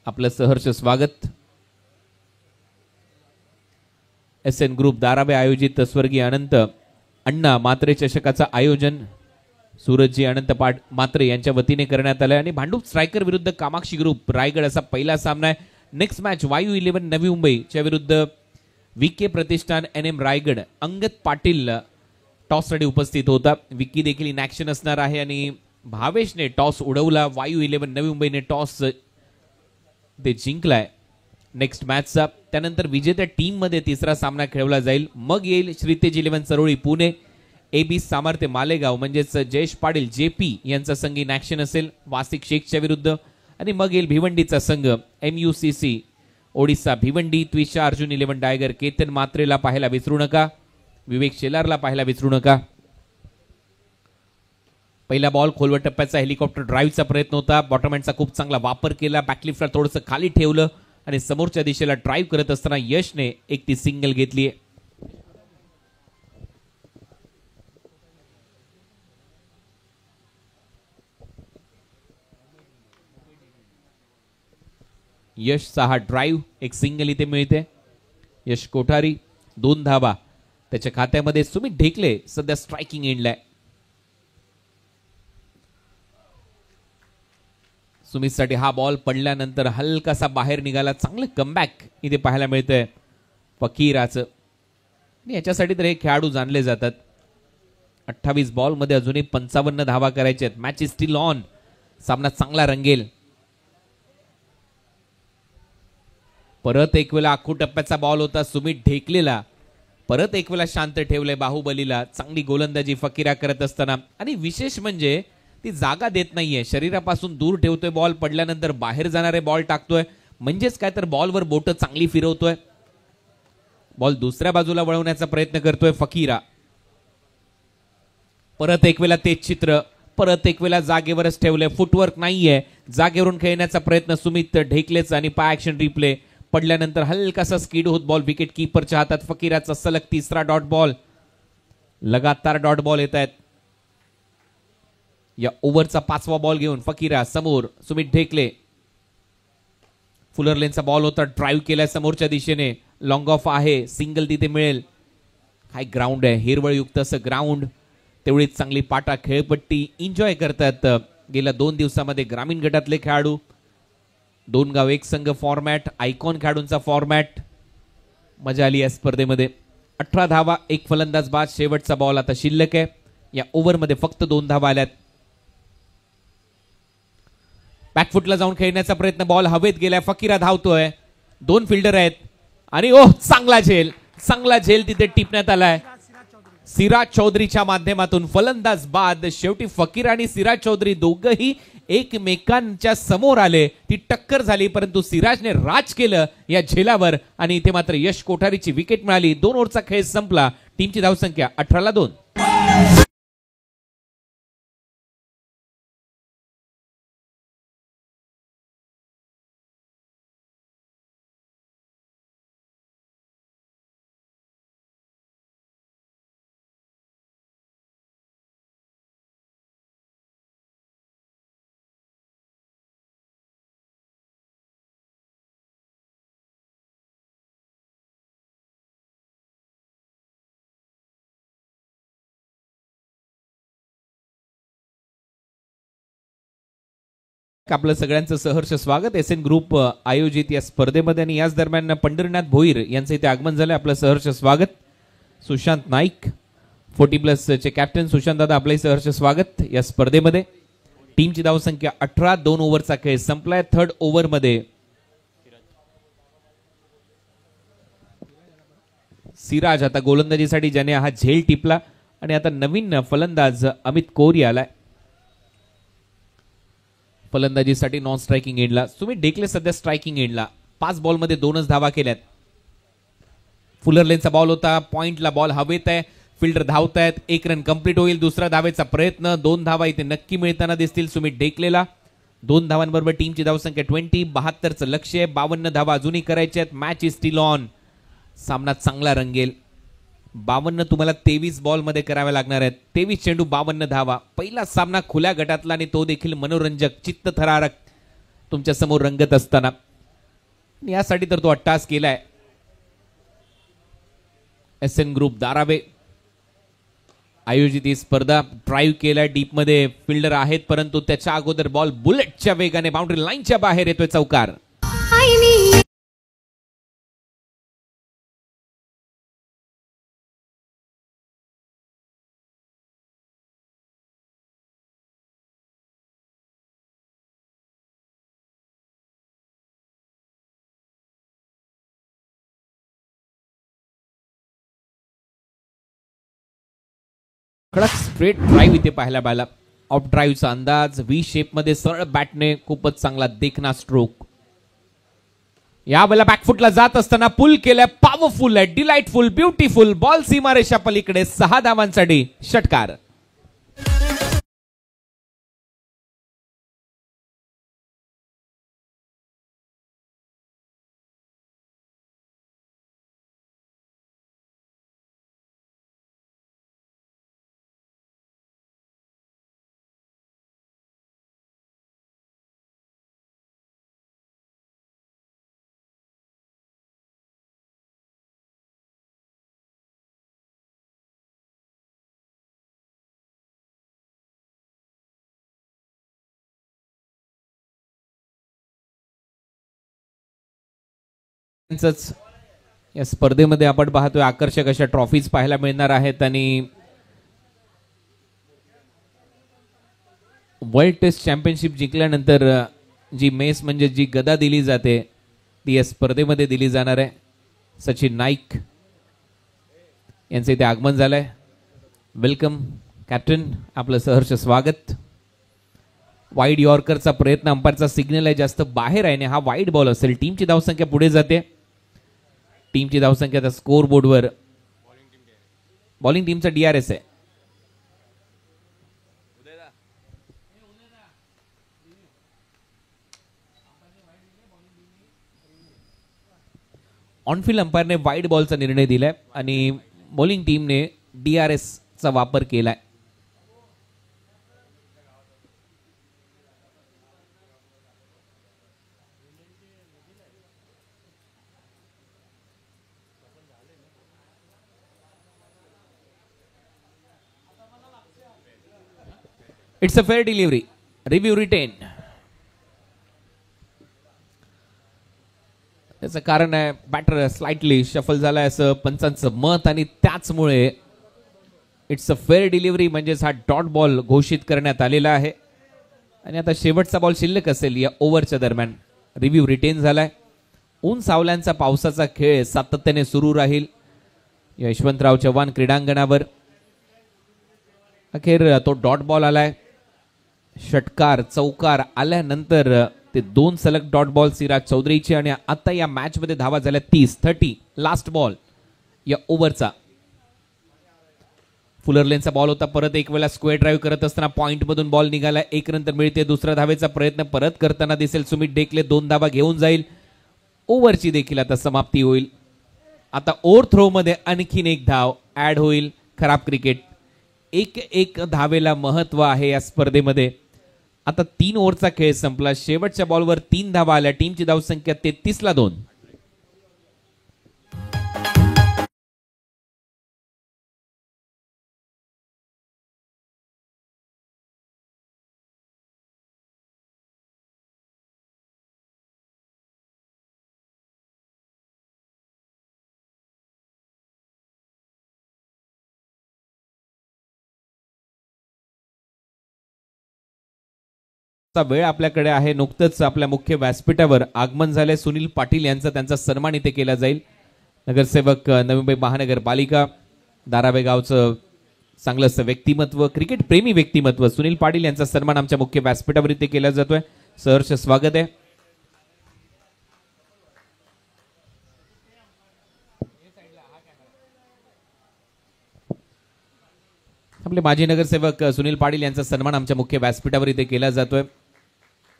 आपलं सहर्ष स्वागत. SN ग्रुप धारावे आयोजित स्वर्गीय अनंत अण्णा मात्रे चषकाचं आयोजन सूरजजी अनंत मात्रे यांच्या वतीने करण्यात आलं. आणि भांडूप स्ट्रायकर विरुद्ध कामाक्षी ग्रुप रायगड असा पहिला सामना आहे. नेक्स्ट मॅच वायू 11 नवी मुंबईच्या विरुद्ध विके प्रतिष्ठान NM रायगड. अंगद पाटील टॉससाठी उपस्थित होता. विकी देखील इन ॲक्शन असणार आहे. आणि भावेशने टॉस उडवला. वायू 11 नवी मुंबईने टॉस ते जिंकलाय नेक्स्ट मॅचचा. त्यानंतर विजेत्या टीम मध्ये तिसरा सामना खेळवला जाईल. मग येईल श्रीतेज 11 सरोळी पुणे, AB सामर्थ्य मालेगाव म्हणजेच जयेश पाटील JP यांचा संघ इन ॲक्शन असेल वासिक शेखच्या विरुद्ध. आणि मग येईल भिवंडीचा संघ MUCC ओडिसा भिवंडी. त्विषा अर्जुन 11 टायगर केतन मात्रेला पाहायला विसरू नका, विवेक शेलारला पाहायला विसरू नका. पहिला बॉल खोलवर टप्प्याचा हेलिकॉप्टर ड्राईव्हचा प्रयत्न होता. बॉटमहँडचा खूप चांगला वापर केला. बॅकलिफ्टला थोडंसं खाली ठेवलं आणि समोरच्या दिशेला ड्राईव्ह करत असताना यशने एक ती सिंगल घेतली. यशचा हा ड्राईव्ह एक सिंगल इथे मिळते. यश कोठारी 2 धावा त्याच्या खात्यामध्ये. सुमित ढेकले सध्या स्ट्रायकिंग एंडला. सुमितसाठी हा बॉल पडल्यानंतर हलकासा बाहेर निघाला. चांगलं कमबॅक इथे पाहायला मिळतंय फकीराचं. आणि याच्यासाठी तर हे खेळाडू जाणले जातात. 28 बॉल मध्ये अजूनही 55 धावा करायच्या आहेत. Match is steel on. सामना चांगला रंगेल. परत एक वेळा आखू टप्प्याचा बॉल होता सुमित ढेकलेला. परत एक वेळा शांत ठेवलंय बाहुबलीला. चांगली गोलंदाजी फकीरा करत असताना. आणि विशेष म्हणजे ती जागा देत नाहीये, शरीरापासून दूर ठेवतोय. बॉल पडल्यानंतर बाहेर जाणारे बॉल टाकतोय. म्हणजेच काय तर बॉलवर बोट चांगली फिरवतोय. बॉल दुसऱ्या बाजूला वळवण्याचा प्रयत्न करतोय फकीरा. परत एक वेळा तेच चित्र. परत एक वेळा जागेवरच ठेवलंय. फुटवर्क नाहीये. जागेवरून खेळण्याचा प्रयत्न सुमित ढेकलेचा. आणि पाय ऍक्शन रिप्ले. पडल्यानंतर हलकासा स्किड होत बॉल विकेट कीपरच्या हातात. फकीराचा सलग तिसरा डॉट बॉल. लगातार डॉट बॉल येत आहेत. या ओव्हरचा 5वा बॉल घेऊन फकीरा समोर. सुमित ढेकले. फुलर लेनचा बॉल होता. ड्राईव्ह केलाय समोरच्या दिशेने. लॉंग ऑफ आहे. सिंगल तिथे मिळेल. काय ग्राउंड आहे, हिरवळयुक्त असं ग्राउंड. तेवढीच चांगली पाटा खेळपट्टी एन्जॉय करतात गेल्या 2 दिवसामध्ये ग्रामीण गटातले खेळाडू. 2 गाव 1 संघ फॉर्मॅट, आयकॉन खेळाडूंचा फॉर्मॅट. मजा आली या स्पर्धेमध्ये. 18 धावा 1 फलंदाज बाद. शेवटचा बॉल आता शिल्लक आहे. या ओव्हरमध्ये फक्त 2 धावा आल्यात. बॅकफुटला जाऊन खेळण्याचा प्रयत्न. बॉल हवेत गेलाय. फकीरा धावतोय. 2 फिल्डर आहेत. आणि ओह, चांगला झेल तिथे टिपण्यात आलाय. सिराज चौधरीच्या माध्यमातून फलंदाज बाद. शेवटी फकीर आणि सिराज चौधरी दोघंही एकमेकांच्या समोर आले. ती टक्कर झाली, परंतु सिराजने राज केलं या झेलावर. आणि इथे मात्र यश कोठारीची विकेट मिळाली. 2 ओव्हरचा खेळ संपला. टीमची धावसंख्या 18-2. आपलं सगळ्यांचं सहर्ष स्वागत. SN ग्रुप आयोजित या स्पर्धेमध्ये. आणि याच दरम्यान पंढरीनाथ भोईर यांचं इथे आगमन झालंय. आपलं सहर्ष स्वागत. सुशांत नाईक 40+ चे कॅप्टन सुशांत दादा, आपलंही सहर्ष स्वागत या स्पर्धेमध्ये. टीमची धावसंख्या 18. 2 ओव्हरचा खेळ संपलाय. 3rd ओव्हरमध्ये सिराज आता गोलंदाजीसाठी, ज्याने हा झेल टिपला. आणि आता नवीन फलंदाज अमित कोहरी आलाय फलंदाजीसाठी नॉन स्ट्रायकिंग एंडला. सुमित ढेकले सध्या स्ट्रायकिंग एंडला. 5 बॉलमध्ये 2च धावा केल्यात. फुलर लेनचा बॉल होता, पॉइंटला बॉल हवेत आहे, फिल्डर धावत आहेत, 1 रन कंप्लीट होईल. दुसरा धावेचा प्रयत्न, 2 धावा इथे नक्की मिळताना दिसतील सुमित डेकलेला. 2 धावांबरोबर टीमची धावसंख्या 20. 72चं लक्ष आहे, 52 धावा अजूनही करायच्या आहेत. Match is steel on. सामना चांगला रंगेल. 52 तुम्हाला 23 बॉल मध्ये कराव्या लागणार आहेत. 23 चेंडू 52 धावा. पहिला सामना खुल्या गटातला आणि तो देखील मनोरंजक, चित्तथरारक तुमच्या समोर रंगत असताना यासाठी तर तो अट्टास केलाय. SN ग्रुप धारावे आयोजित ही स्पर्धा. ड्राईव्ह केलाय डीप मध्ये, फिल्डर आहेत परंतु त्याच्या अगोदर बॉल बुलेटच्या वेगाने बाउंड्री लाईनच्या बाहेर येतोय. चौकार. कडक स्ट्रेट ड्राईव्ह इथे पाहायला मिळाला. ऑफ ड्राईव्हचा अंदाज, व्ही शेप मध्ये सरळ बॅटने, खूपच चांगला देखना स्ट्रोक. यावेळेला बॅकफुटला जात असताना पुल केलाय, पॉवरफुल आहे, डिलाइटफुल, ब्युटिफुल बॉल सीमारेषा पलीकडे. 6 धावांसाठी षटकार. या स्पर्धेमध्ये आपण पाहतोय आकर्षक अशा ट्रॉफीज पाहायला मिळणार आहेत आणि वर्ल्ड टेस्ट चॅम्पियनशिप जिंकल्यानंतर जी मेस म्हणजे जी गदा दिली जाते ती या स्पर्धेमध्ये दिली जाणार आहे. सचिन नाईक यांचे इथे आगमन झालंय. वेलकम कॅप्टन, आपलं सहर्ष स्वागत. वाईड यॉर्करचा प्रयत्न, अंपायरचा सिग्नल आहे, जास्त बाहेर आहे आणि हा वाईड बॉल असेल. टीमची धावसंख्या पुढे जाते. टीमची धावसंख्या आता स्कोर बोर्डवर बॉलिंग टीमचा DRS आहे. ऑनफिल्ड अंपायरने वाईड बॉलचा निर्णय दिलाय आणि बॉलिंग टीमने DRS चा वापर केलाय. It's a fair delivery. Review retain. त्याचं कारण आहे बॅटर स्लाइटली शफल झालाय असं पंचांचं मत आणि त्याचमुळे इट्स अ फेअर डिलिव्हरी म्हणजेच हा डॉट बॉल घोषित करण्यात आलेला आहे आणि आता शेवटचा बॉल शिल्लक असेल या ओव्हरच्या दरम्यान. रिव्ह्यू रिटेन झालाय. ऊन सावल्यांचा पावसाचा खेळ सातत्याने सुरू राहील यशवंतराव चव्हाण क्रीडांगणावर. अखेर तो डॉट बॉल आलाय. षटकार चौकार आल्यानंतर ते 2 सलग डॉट बॉल सिराज चौधरीचे आणि आता या मॅच मध्ये धावा झाल्या 30 लास्ट बॉल या ओव्हरचा. फुलर लेनचा बॉल होता. परत एक वेळा स्क्वेअर ड्राईव्ह करत असताना पॉइंट मधून बॉल निघाला. 1 रन तर मिळते. दुसरा धावेचा प्रयत्न परत करताना दिसेल सुमित डेकले. 2 धावा घेऊन जाईल. ओव्हरची देखील आता समाप्ती होईल. आता ओव्हर थ्रो मध्ये आणखीन 1 धाव ऍड होईल. खराब क्रिकेट. 1 धावेला महत्व आहे या स्पर्धेमध्ये. आता 3 ओव्हरचा खेळ संपला. शेवटच्या बॉलवर 3 धावा आल्या. टीमची धावसंख्या 33-2. वेळ आपल्याकडे आहे. नुकतंच आपल्या मुख्य व्यासपीठावर आगमन झाले सुनील पाटील यांचा. त्यांचा सन्मान इथे केला जाईल. नगरसेवक नवी मुंबई महानगरपालिका धारावे गावचं चांगलं व्यक्तिमत्व, क्रिकेट प्रेमी व्यक्तिमत्व सुनील पाटील यांचा सन्मान आमच्या मुख्य व्यासपीठावर इथे केला जातोय. सहर्ष स्वागत आहे. आपले माजी नगरसेवक सुनील पाटील यांचा सन्मान आमच्या मुख्य व्यासपीठावर इथे केला जातोय.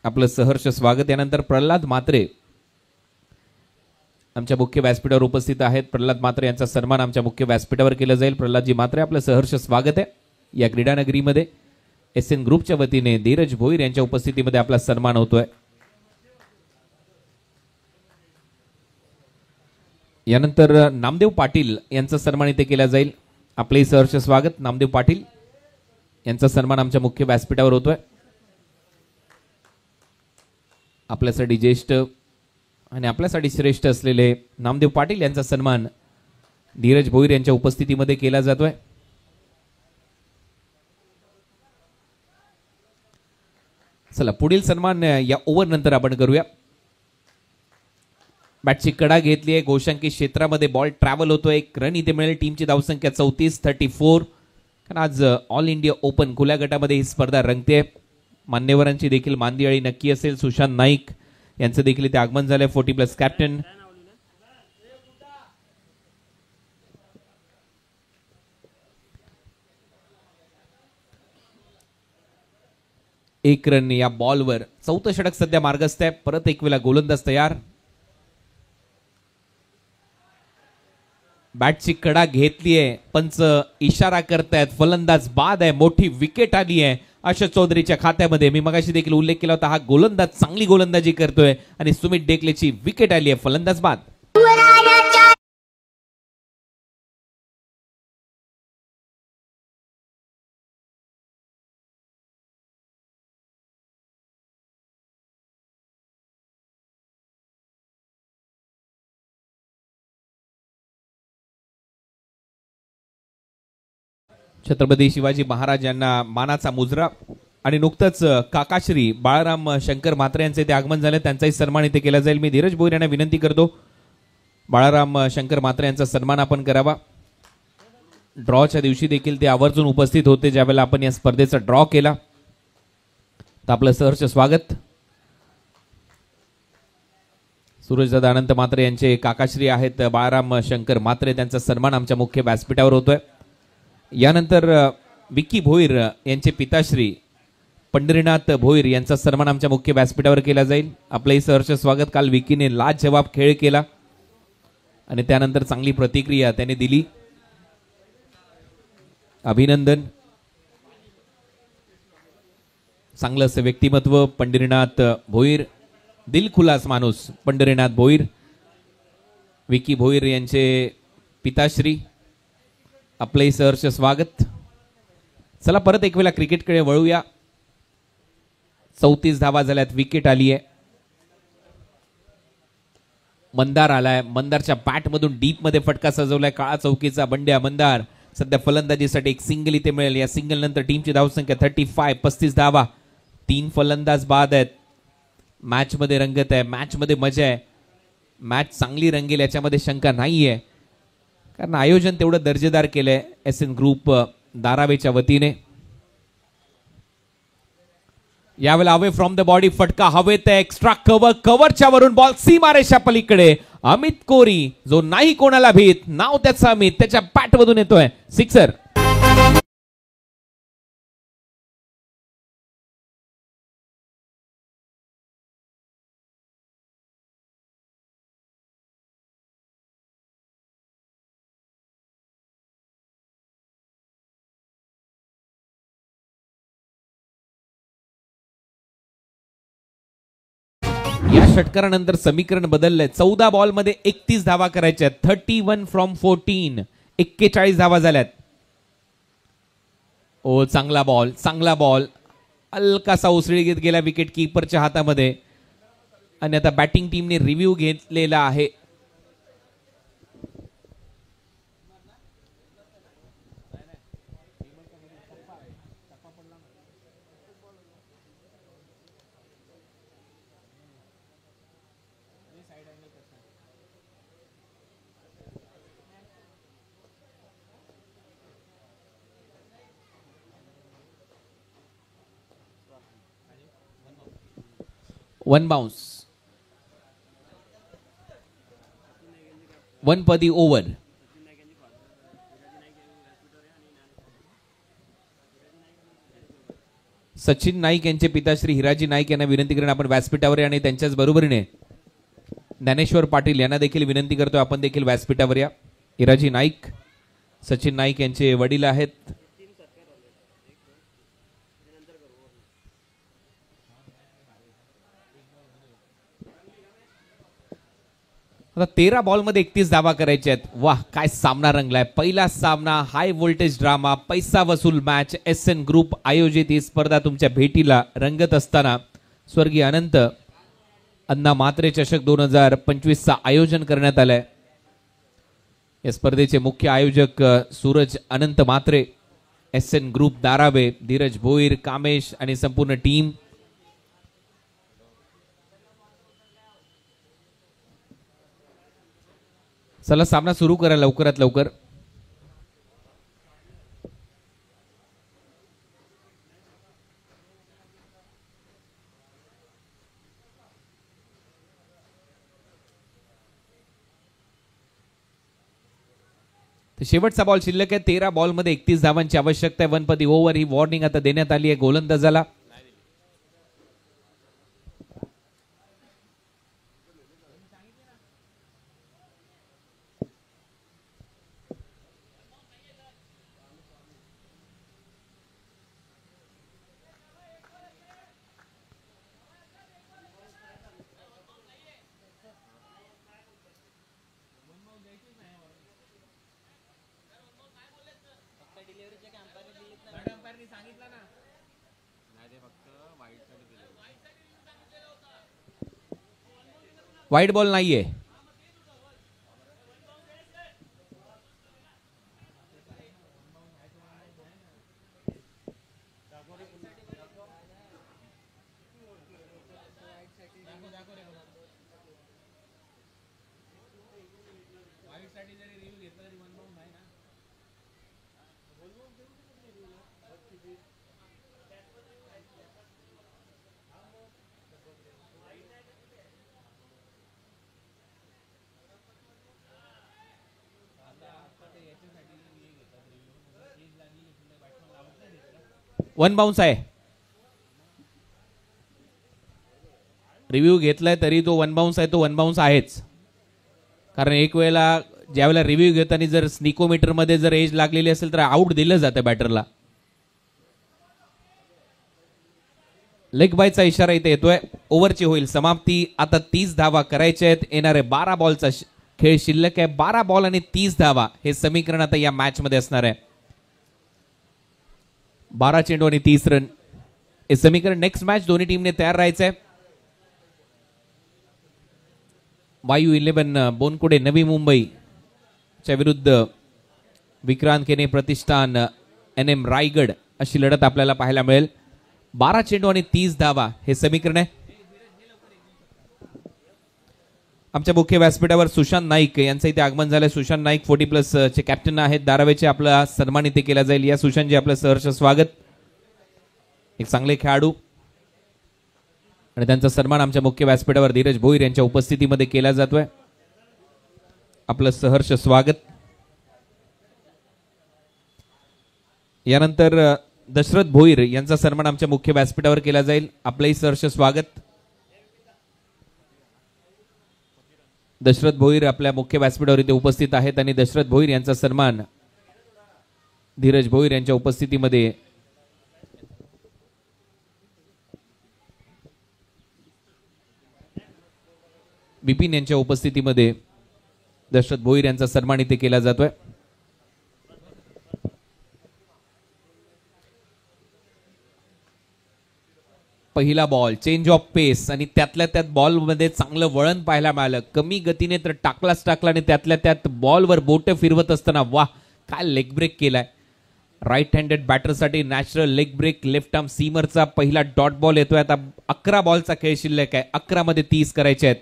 आपलं सहर्ष स्वागत. यानंतर प्रल्हाद म्हात्रे आमच्या मुख्य व्यासपीठावर उपस्थित आहेत. प्रल्हाद म्हात्रे यांचा सन्मान आमच्या मुख्य व्यासपीठावर केला जाईल. प्रल्हादजी म्हात्रे, आपलं सहर्ष स्वागत आहे या क्रीडा नगरीमध्ये. SN ग्रुपच्या वतीने धीरज भोईर यांच्या उपस्थितीमध्ये आपला सन्मान होतोय. यानंतर नामदेव पाटील यांचा सन्मान इथे केला जाईल. आपले सहर्ष स्वागत. नामदेव पाटील यांचा सन्मान आमच्या मुख्य व्यासपीठावर होतोय. आपल्यासाठी ज्येष्ठ आणि आपल्यासाठी श्रेष्ठ असलेले नामदेव पाटील यांचा सन्मान धीरज भोईर यांच्या उपस्थितीमध्ये केला जातोय. चला, पुढील सन्मान या ओव्हर नंतर आपण करूया. बॅटची कडा घेतली आहे. गोशांकी क्षेत्रामध्ये बॉल ट्रॅव्हल होतोय. एक रन इथे मिळेल. टीमची धावसंख्या 34-34. कारण आज ऑल इंडिया ओपन खुल्या गटामध्ये ही स्पर्धा रंगते. मान्यवरांची देखील मानदियाळी नक्की असेल. सुशांत नाईक यांचं देखील इथे आगमन झालंय. 40+ कॅप्टन. एक रन या बॉलवर. चौथं षटक सध्या मार्गस्थ आहे. परत एक वेळा गोलंदाज तयार. बॅटची कडा घेतलीये. पंच इशारा करतायत. फलंदाज बाद आहे. मोठी विकेट आली आहे आशा चौधरीच्या खात्यामध्ये. मी मगाशी देखील उल्लेख केला होता. हा गोलंदाज चांगली गोलंदाजी करतोय आणि सुमित डेकलेची विकेट आली आहे. फलंदाज बाद. छत्रपती शिवाजी महाराज यांना मानाचा मुजरा आणि नुकतंच काकाश्री बाळाराम शंकर म्हात्रे यांचे ते आगमन झाले. त्यांचाही सन्मान इथे केला जाईल. मी धीरज भोईर यांना विनंती करतो, बाळाराम शंकर म्हात्रे यांचा सन्मान आपण करावा. ड्रॉच्या दिवशी देखील ते आवर्जून उपस्थित होते ज्यावेळेला आपण या स्पर्धेचा ड्रॉ केला. तर आपलं सहर्ष स्वागत. सूरजदादा अनंत म्हात्रे यांचे काकाश्री आहेत बाळाराम शंकर म्हात्रे. त्यांचा सन्मान आमच्या मुख्य व्यासपीठावर होतोय. यानंतर विक्की भोईर यांचे पिताश्री पंढरीनाथ भोईर यांचा सन्मान आमच्या मुख्य व्यासपीठावर केला जाईल. आपलंही सहर्ष स्वागत. काल विकीने लाजवाब खेळ केला आणि त्यानंतर चांगली प्रतिक्रिया त्याने दिली. अभिनंदन. चांगलं असं व्यक्तिमत्व पंढरीनाथ भोईर. दिलखुलास माणूस पंढरीनाथ भोईर. विकी भोईर यांचे पिताश्री. आपलंही सहर्ष स्वागत. चला, परत एक वेळा क्रिकेटकडे वळूया. 34 धावा झाल्यात. विकेट आली आहे. मंदार आलाय. मंदारच्या बॅटमधून डीप मध्ये फटका सजवलाय. काळा चौकीचा बंड्या मंदार सध्या फलंदाजीसाठी एक सिंगल इथे मिळेल. या सिंगल नंतर टीमची धावसंख्या 35. 35 धावा. 3 फलंदाज बाद आहेत. मॅच मध्ये रंगत आहे. मॅच मध्ये मजा आहे. मॅच चांगली रंगेल याच्यामध्ये शंका नाहीये, कारण आयोजन तेवढं दर्जेदार केलंय SN ग्रुप धारावेच्या वतीने. यावेळेला अवे फ्रॉम द बॉडी फटका हवेत. एक्स्ट्रा कव्हरच्या वरून बॉल सीमारेषा पलीकडे. अमित कोरी जो नाही कोणाला भीत, नाव त्याचं अमित, त्याच्या बॅटमधून येतोय सिक्सर. या षटकारानंतर समीकरण बदललंय. 14 बॉल मध्ये 31 धावा करायच्या. 31 फ्रॉम 14. 41 धावा झाल्यात. ओ, चांगला बॉल, चांगला बॉल. हलकासा उसळी घेत गेला विकेट कीपरच्या हातामध्ये आणि आता बॅटिंग टीमने रिव्ह्यू घेतलेला आहे. One bounce. 1 पर दी ओव्हर. सचिन नाईक यांचे पिता श्री हिराजी नाईक यांना विनंती करून आपण व्यासपीठावर या आणि त्यांच्याच बरोबरीने ज्ञानेश्वर पाटील यांना देखील विनंती करतोय आपण देखील व्यासपीठावर या. हिराजी नाईक सचिन नाईक यांचे वडील आहेत. आता 13 बॉलमध्ये 31 धावा करायचे आहेत. वाह काय सामना रंगलाय. पहिला सामना हाय व्होल्टेज ड्रामा पैसा वसूल मॅच SN ग्रुप आयोजित ही स्पर्धा तुमच्या भेटीला रंगत असताना स्वर्गीय अनंत अण्णा म्हात्रे चषक 2025चा आयोजन करण्यात आलंय. या स्पर्धेचे मुख्य आयोजक सूरज अनंत म्हात्रे, SN ग्रुप दारावे, धीरज भोईर, कामेश आणि संपूर्ण टीम. चला सामना सुरू करा लवकरात लवकर. शेवटचा बॉल शिल्लक आहे. 13 बॉलमध्ये 31 धावांची आवश्यकता आहे. वनपती ओव्हर ही वॉर्निंग आता देण्यात आली आहे गोलंदाजाला. वाईट बॉल नाहीये. वन बाउन्स आहे. रिव्ह्यू घेतलाय तरी तो वन बाउन्स आहे. तो वन बाउन्स आहेच. कारण एक वेळेला ज्यावेळेला रिव्ह्यू घेताना जर स्निकोमीटर मध्ये जर एज लागलेली असेल तर आउट दिलं जातं बॅटरला. लेग बायचा इशारा इथे येतोय. ओव्हरची होईल समाप्ती. आता 30 धावा करायच्या आहेत. येणारे 12 बॉलचा खेळ शिल्लक आहे. 12 बॉल आणि 30 धावा हे समीकरण आता या मॅच मध्ये असणार आहे. 12 चेंडू आणि 30 रन हे समीकरण. नेक्स्ट मॅच दोन्ही टीमने तयार राहायचंय. वायू 11 बोनकुडे नवी मुंबई च्या विरुद्ध विक्रांत केने प्रतिष्ठान NM रायगड अशी लढत आपल्याला पाहायला मिळेल. 12 चेंडू आणि 30 धावा हे समीकरण आहे. आमच्या मुख्य व्यासपीठावर सुशांत नाईक यांचं इथे आगमन झालंय. सुशांत नाईक 40+ चे कॅप्टन आहेत धारावेचे. आपला सन्मान इथे केला जाईल. या सुशांतजी आपलं सहर्ष स्वागत. एक चांगले खेळाडू आणि त्यांचा सन्मान आमच्या मुख्य व्यासपीठावर धीरज भोईर यांच्या उपस्थितीमध्ये केला जातोय. आपलं सहर्ष स्वागत. यानंतर दशरथ भोईर यांचा सन्मान आमच्या मुख्य व्यासपीठावर केला जाईल. आपलंही सहर्ष स्वागत. दशरथ भोईर आपल्या मुख्य व्यासपीठावर इथे उपस्थित आहेत आणि दशरथ भोईर यांचा सन्मान धीरज भोईर यांच्या उपस्थितीमध्ये बिपिन यांच्या उपस्थितीमध्ये दशरथ भोईर यांचा सन्मान इथे केला जातोय. पहिला बॉल चेंज ऑफ पेस आणि त्यातल्या त्यात बॉल मध्ये चांगलं वळण पाहायला मिळालं. कमी गतीने तर टाकला आणि त्यातल्या त्यात बॉलवर बोट फिरवत असताना वाह काय लेग ब्रेक केलाय. राईट हँडेड बॅटरसाठी natural leg break. Left arm सीमरचा पहिला डॉट बॉल येतोय. आता 11 बॉलचा खेळ शिल्लक आहे. 11 मध्ये 30 करायचे आहेत.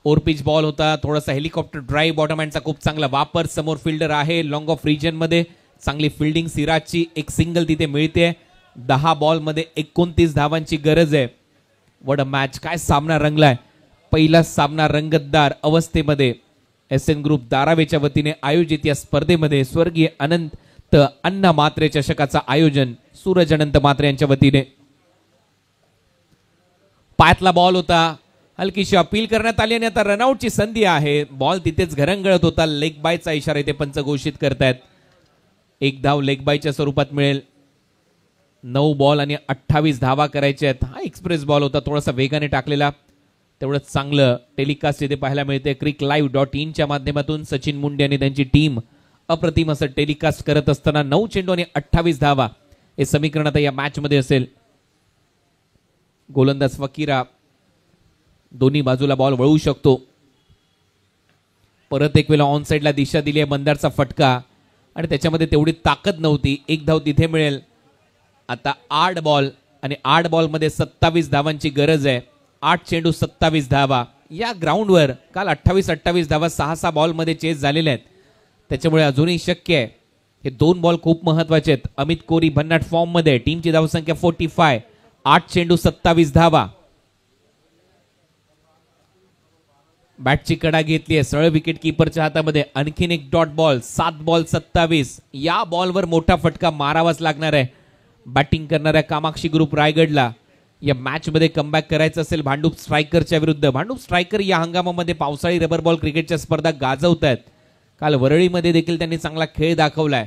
ओव्हरपिच बॉल होता. थोडासा हेलिकॉप्टर ड्राईव्ह. बॉटम हँडचा खूप चांगला वापर. समोर फिल्डर आहे. लॉंग ऑफ रिजन मध्ये चांगली फिल्डिंग सिराजची. एक सिंगल तिथे मिळते. 10 बॉल मध्ये 29 धावांची गरज आहे. वड मॅच. काय सामना रंगलाय. पहिला सामना रंगतदार अवस्थेमध्ये SN ग्रुप धारावेच्या वतीने आयोजित या स्पर्धेमध्ये स्वर्गीय अनंत तर अण्णा मात्रे चषकाचं आयोजन सूरज अनंत मात्रे यांच्या वतीने. पायातला बॉल होता, हलकीशी अपील करण्यात आली आणि आता रनआउटची संधी आहे. बॉल तिथेच घरंगळत होता. लेग बायचा इशारा इथे पंच घोषित करतायत. एक धाव लेग बायच्या स्वरूपात मिळेल. 9 बॉल आणि 28 धावा करायचे आहेत. हा एक्सप्रेस बॉल होता, थोडासा वेगाने टाकलेला. तेवढंच चांगलं टेलिकास्ट इथे पाहायला मिळते. cricklive.in च्या माध्यमातून सचिन मुंडे आणि त्यांची टीम अप्रतिम असं टेलिकास्ट करत असताना 9 चेंडू आणि 28 धावा हे समीकरण आता या मॅच मध्ये असेल. गोलंदाज फकीरा दोन्ही बाजूला बॉल वळू शकतो. परत एक वेळा ऑन साइडला दिशा दिली आहे. मंदारचा फटका आणि त्याच्यामध्ये तेवढी ताकद नव्हती. एक धाव तिथे मिळेल. आता 8 बॉल आणि 8 बॉल मध्ये 27 धावांची गरज आहे. 8 चेंडू 27 धावा. या ग्राउंडवर काल 28 धावा 6 बॉल मध्ये चेस झालेल्या आहेत. त्याच्यामुळे अजूनही शक्य आहे. हे 2 बॉल खूप महत्वाचे आहेत. अमित कोरी भन्नाट फॉर्म मध्ये. टीमची धावसंख्या 45. 8 चेंडू 27 धावा. बॅटची कडा घेतली आहे सरळ विकेट किपरच्या हातामध्ये. आणखीन एक डॉट बॉल. 7 बॉल 27. या बॉलवर मोठा फटका मारावाच लागणार आहे बॅटिंग करणाऱ्या कामाक्षी ग्रुप रायगडला. या मॅच मध्ये कमबॅक करायचं असेल भांडूप स्ट्रायकरच्या विरुद्ध. भांडूप स्ट्रायकर या हंगामामध्ये पावसाळी रबर बॉल क्रिकेटच्या स्पर्धा गाजवत आहेत. काल वरळीमध्ये देखील त्यांनी चांगला खेळ दाखवलाय.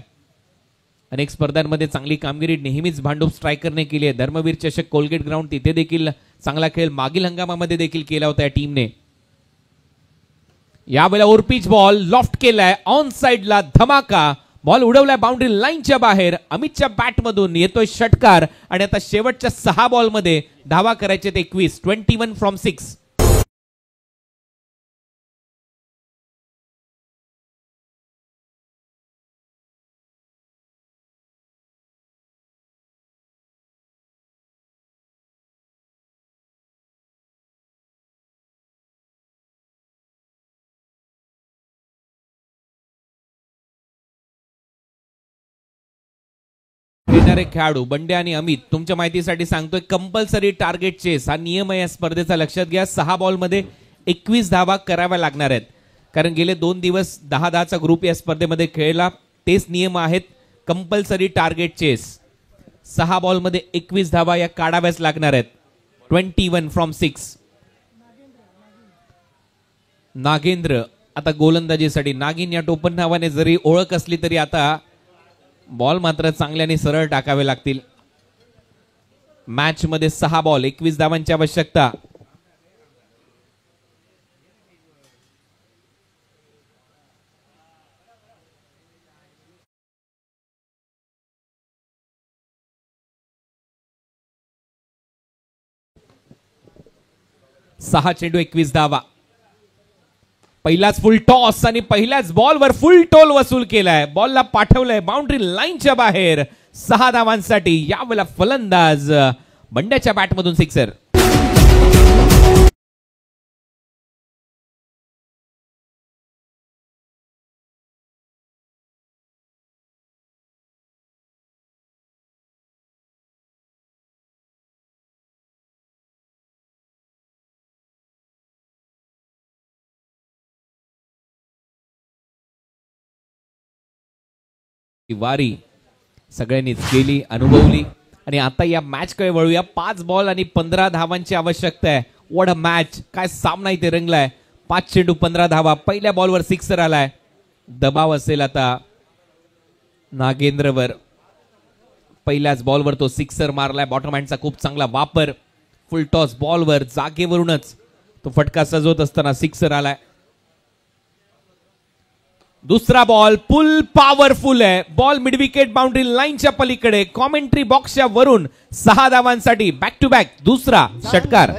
अनेक स्पर्धांमध्ये चांगली कामगिरी नेहमीच भांडूप स्ट्रायकरने केली आहे. धर्मवीर चषक कोलगेट ग्राउंड तिथे देखील चांगला खेळ मागील हंगामामध्ये देखील केला होता या टीमने. यावेळेला ओरपीच बॉल लॉफ्ट केलाय. ऑन साइडला धमाका. बॉल उडवलाय बाउंड्री लाईनच्या बाहेर. अमितच्या बॅटमधून येतोय षटकार आणि आता शेवटच्या 6 बॉल मध्ये धावा करायचे 21. 21 फ्रॉम 6. खेळणारे खेळाडू बंडे आणि अमित तुमच्या माहितीसाठी सांगतोय कंपल्सरी टार्गेट चेस हा नियम आहे या स्पर्धेचा. लक्षात घ्या. 6 बॉल मध्ये 21 धावा कराव्या लागणार आहेत. कारण गेले 2 दिवस 10-10चा ग्रुप या स्पर्धेमध्ये खेळला. तेच नियम आहेत. Compulsory target chess. 6 बॉल मध्ये 21 धावा या काढाव्याच लागणार आहेत. 21 फ्रॉम 6. नागेंद्र आता गोलंदाजीसाठी. नागिन या टोपण नावाने जरी ओळख असली तरी आता बॉल मात्र चांगल्याने सरळ टाकावे लागतील. मॅच मध्ये 6 बॉल 21 धावांची आवश्यकता. सहा चेंडू 21 धावा. पहिलाच फुल टॉस आणि पहिल्याच बॉलवर फुल टोल वसूल केलाय. बॉलला पाठवलंय बाउंड्री लाईनच्या बाहेर 6 धावांसाठी. यावेळेला फलंदाज बंड्याच्या बॅटमधून सिक्सर. वारी सगळ्यांनीच केली, अनुभवली आणि आता या मॅच कडे वळूया. 5 बॉल आणि 15 धावांची आवश्यकता आहे. What a match. काय सामना इथे रंगलाय. 5 चेंडू 15 धावा. पहिल्या बॉलवर सिक्सर आलाय. दबाव असेल आता नागेंद्रवर. पहिल्याच बॉलवर तो सिक्सर मारलाय. बॉटम हँडचा खूप चांगला वापर. फुल टॉस बॉलवर जागेवरूनच तो फटका सजवत असताना सिक्सर आलाय. दुसरा बॉल फुल पॉवरफुल आहे. बॉल मिड विकेट बाउंड्री लाईनच्या पलीकडे. कॉमेंट्री बॉक्सच्या वरून 6 धावांसाठी बॅक टू बॅक दुसरा षटकार.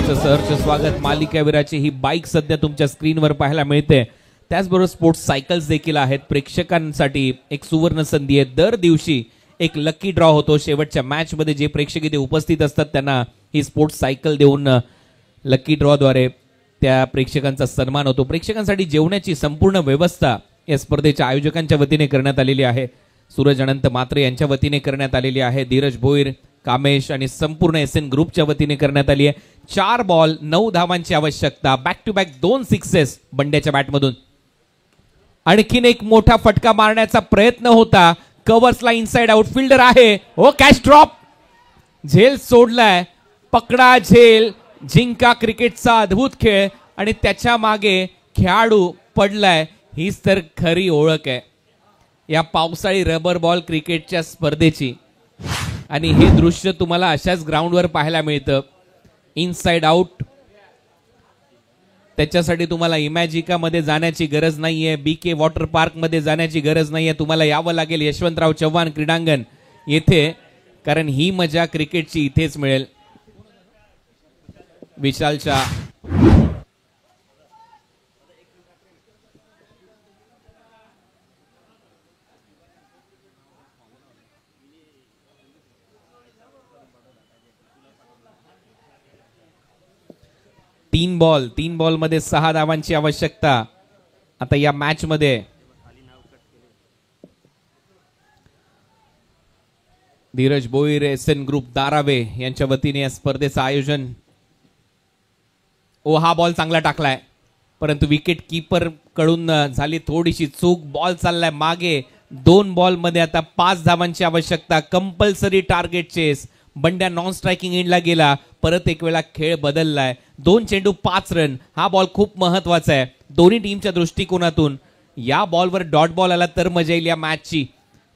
सहर्ष स्वागत. मालिकावीराची ही बाईक सध्या तुमच्या स्क्रीनवर पाहायला मिळते. त्याचबरोबर स्पोर्ट्स सायकल्स देखील आहेत. प्रेक्षकांसाठी एक सुवर्ण संधी आहे. दर दिवशी एक लकी ड्रॉ होतो. शेवटच्या मॅच मध्ये जे प्रेक्षक इथे उपस्थित असतात त्यांना ही स्पोर्ट्स सायकल देऊन लकी ड्रॉद्वारे त्या प्रेक्षकांचा सन्मान होतो. प्रेक्षकांसाठी जेवणाची संपूर्ण व्यवस्था या स्पर्धेच्या आयोजकांच्या वतीने करण्यात आलेली आहे. सूरज अनंत मात्रे यांच्या वतीने करण्यात आलेली आहे. धीरज भोईर, कामेश आणि संपूर्ण एसएन ग्रुपच्या वतीने करण्यात आली आहे. 4 बॉल 9 धावांची आवश्यकता. बॅक टू बॅक 2 सिक्सेस बंड्याच्या बॅटमधून. आणखीन एक मोठा फटका मारण्याचा प्रयत्न होता. कव्हर्सला इनसाइड आउट फिल्डर आहे. ओ कॅच ड्रॉप. झेल सोडलाय. पकडा झेल जिंका क्रिकेटचा अद्भुत खेळ आणि त्याच्या मागे खेळाडू पडलाय. हीच तर खरी ओळख आहे या पावसाळी रबर बॉल क्रिकेटच्या स्पर्धेची. आणि हे दृश्य तुम्हाला अशाच ग्राउंडवर पाहायला मिळतं. Inside out. त्याच्यासाठी तुम्हाला इमॅजिका मध्ये जाण्याची गरज नाहीये. BK वॉटर पार्क मध्ये जाण्याची गरज नाहीये. तुम्हाला यावं लागेल यशवंतराव चव्हाण क्रीडांगण येथे, कारण ही मजा क्रिकेटची इथेच मिळेल. विशालच्या 3 बॉल मध्ये 6 धावांची आवश्यकता आता या मॅच मध्ये. धीरज भोईर, एसएन ग्रुप दारावे यांच्या वतीने या स्पर्धेचं आयोजन. हा बॉल चांगला टाकलाय परंतु विकेट कीपर कडून झाली थोडीशी चूक. बॉल चाललाय मागे. 2 बॉल मध्ये आता 5 धावांची आवश्यकता. Compulsory target chase. Bandya non striking एंडला गेला. परत एक वेळा खेळ बदललाय. 2 चेंडू 5 रन. हा बॉल खूप महत्वाचा आहे दोन्ही टीमच्या दृष्टिकोनातून. या बॉलवर डॉट बॉल आला तर मजा येईल या मॅचची.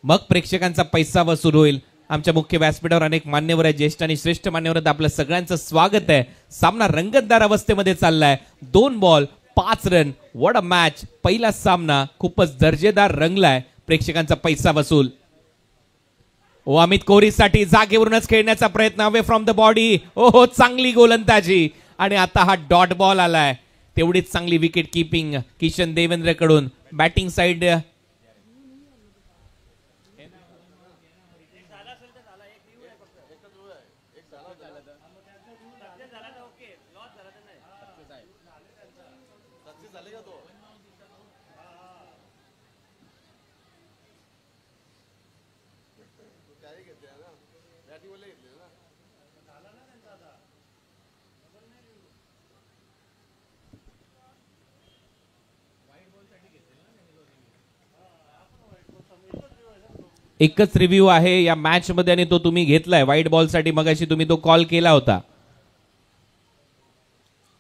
मग प्रेक्षकांचा पैसा वसूल होईल. आमच्या मुख्य व्यासपीठावर अनेक मान्यवर आहेत, ज्येष्ठ आणि श्रेष्ठ मान्यवर आहेत. आपलं सगळ्यांचं स्वागत आहे. सामना रंगतदार अवस्थेमध्ये चाललाय. 2 ball 5 run. What a match. पहिला सामना खूपच दर्जेदार रंगलाय. प्रेक्षकांचा पैसा वसूल. अमित कोहलीसाठी जागेवरूनच खेळण्याचा प्रयत्न. Away from the body. ओहो चांगली गोलंदाजी. आणि आता हा डॉट बॉल आलाय. तेवढीच चांगली विकेट किपिंग किशन देवेंद्र कडून. बॅटिंग साइड एकच रिव्ह्यू आहे या मॅच मध्ये आणि तो तुम्ही घेतलाय व्हाईट बॉल साठी. मगाशी तुम्ही तो कॉल केला होता.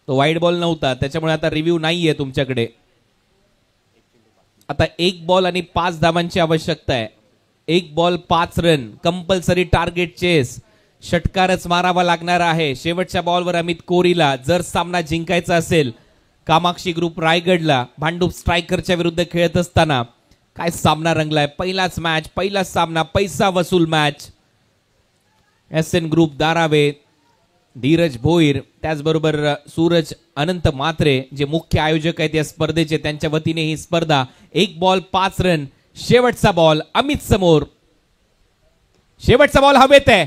तो व्हाईट बॉल नव्हता त्याच्यामुळे आता रिव्ह्यू नाहीये तुमच्याकडे. आता 1 बॉल आणि 5 धावांची आवश्यकता आहे. 1 ball 5 run. Compulsory target chase. षटकारच मारावा लागणार आहे. शेवटच्या बॉलवर अमित कोहलीला जर सामना जिंकायचा असेल. कामाक्षी ग्रुप रायगडला भांडूप स्ट्रायकरच्या विरुद्ध खेळत असताना काय सामना रंगलाय. पहिलाच मॅच, पहिलाच सामना, पैसा वसूल match. SN group Darave, Dheeraj Bhoir, त्याचबरोबर सूरज अनंत मात्रे जे मुख्य आयोजक आहेत या स्पर्धेचे, त्यांच्या वतीने ही स्पर्धा. 1 बॉल 5 रन. शेवटचा बॉल अमित समोर. शेवटचा बॉल हवेत आहे.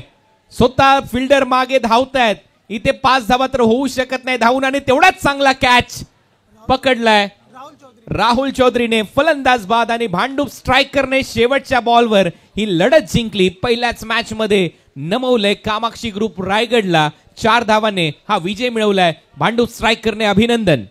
स्वतः फिल्डर मागे धावतायत. इथे 5 धावा तर होऊ शकत नाही धावून. आणि तेवढाच चांगला कॅच पकडलाय राहुल चौधरीने फलंदाज बाद. आणि भांडूप स्ट्रायकरने शेवटच्या बॉलवर ही लढत जिंकली. पहिल्याच मॅच मध्ये नमवलंय कामाक्षी ग्रुप रायगडला. 4 धावाने हा विजय मिळवलाय भांडूप स्ट्रायकरने. अभिनंदन.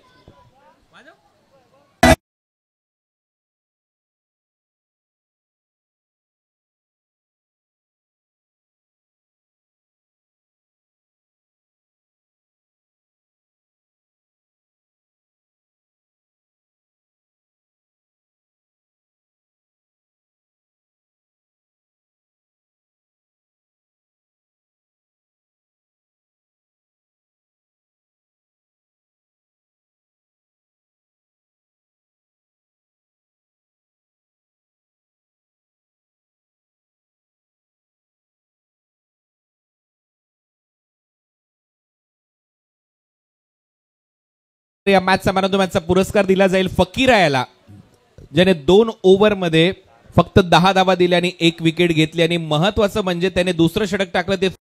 या मॅचचा मॅन ऑफ द मॅचचा पुरस्कार दिला जाईल फकीरा याला, ज्याने 2 ओव्हरमध्ये फक्त 10 धावा दिल्या आणि 1 विकेट घेतली आणि महत्वाचं म्हणजे त्याने दुसरं षटक टाकलं ते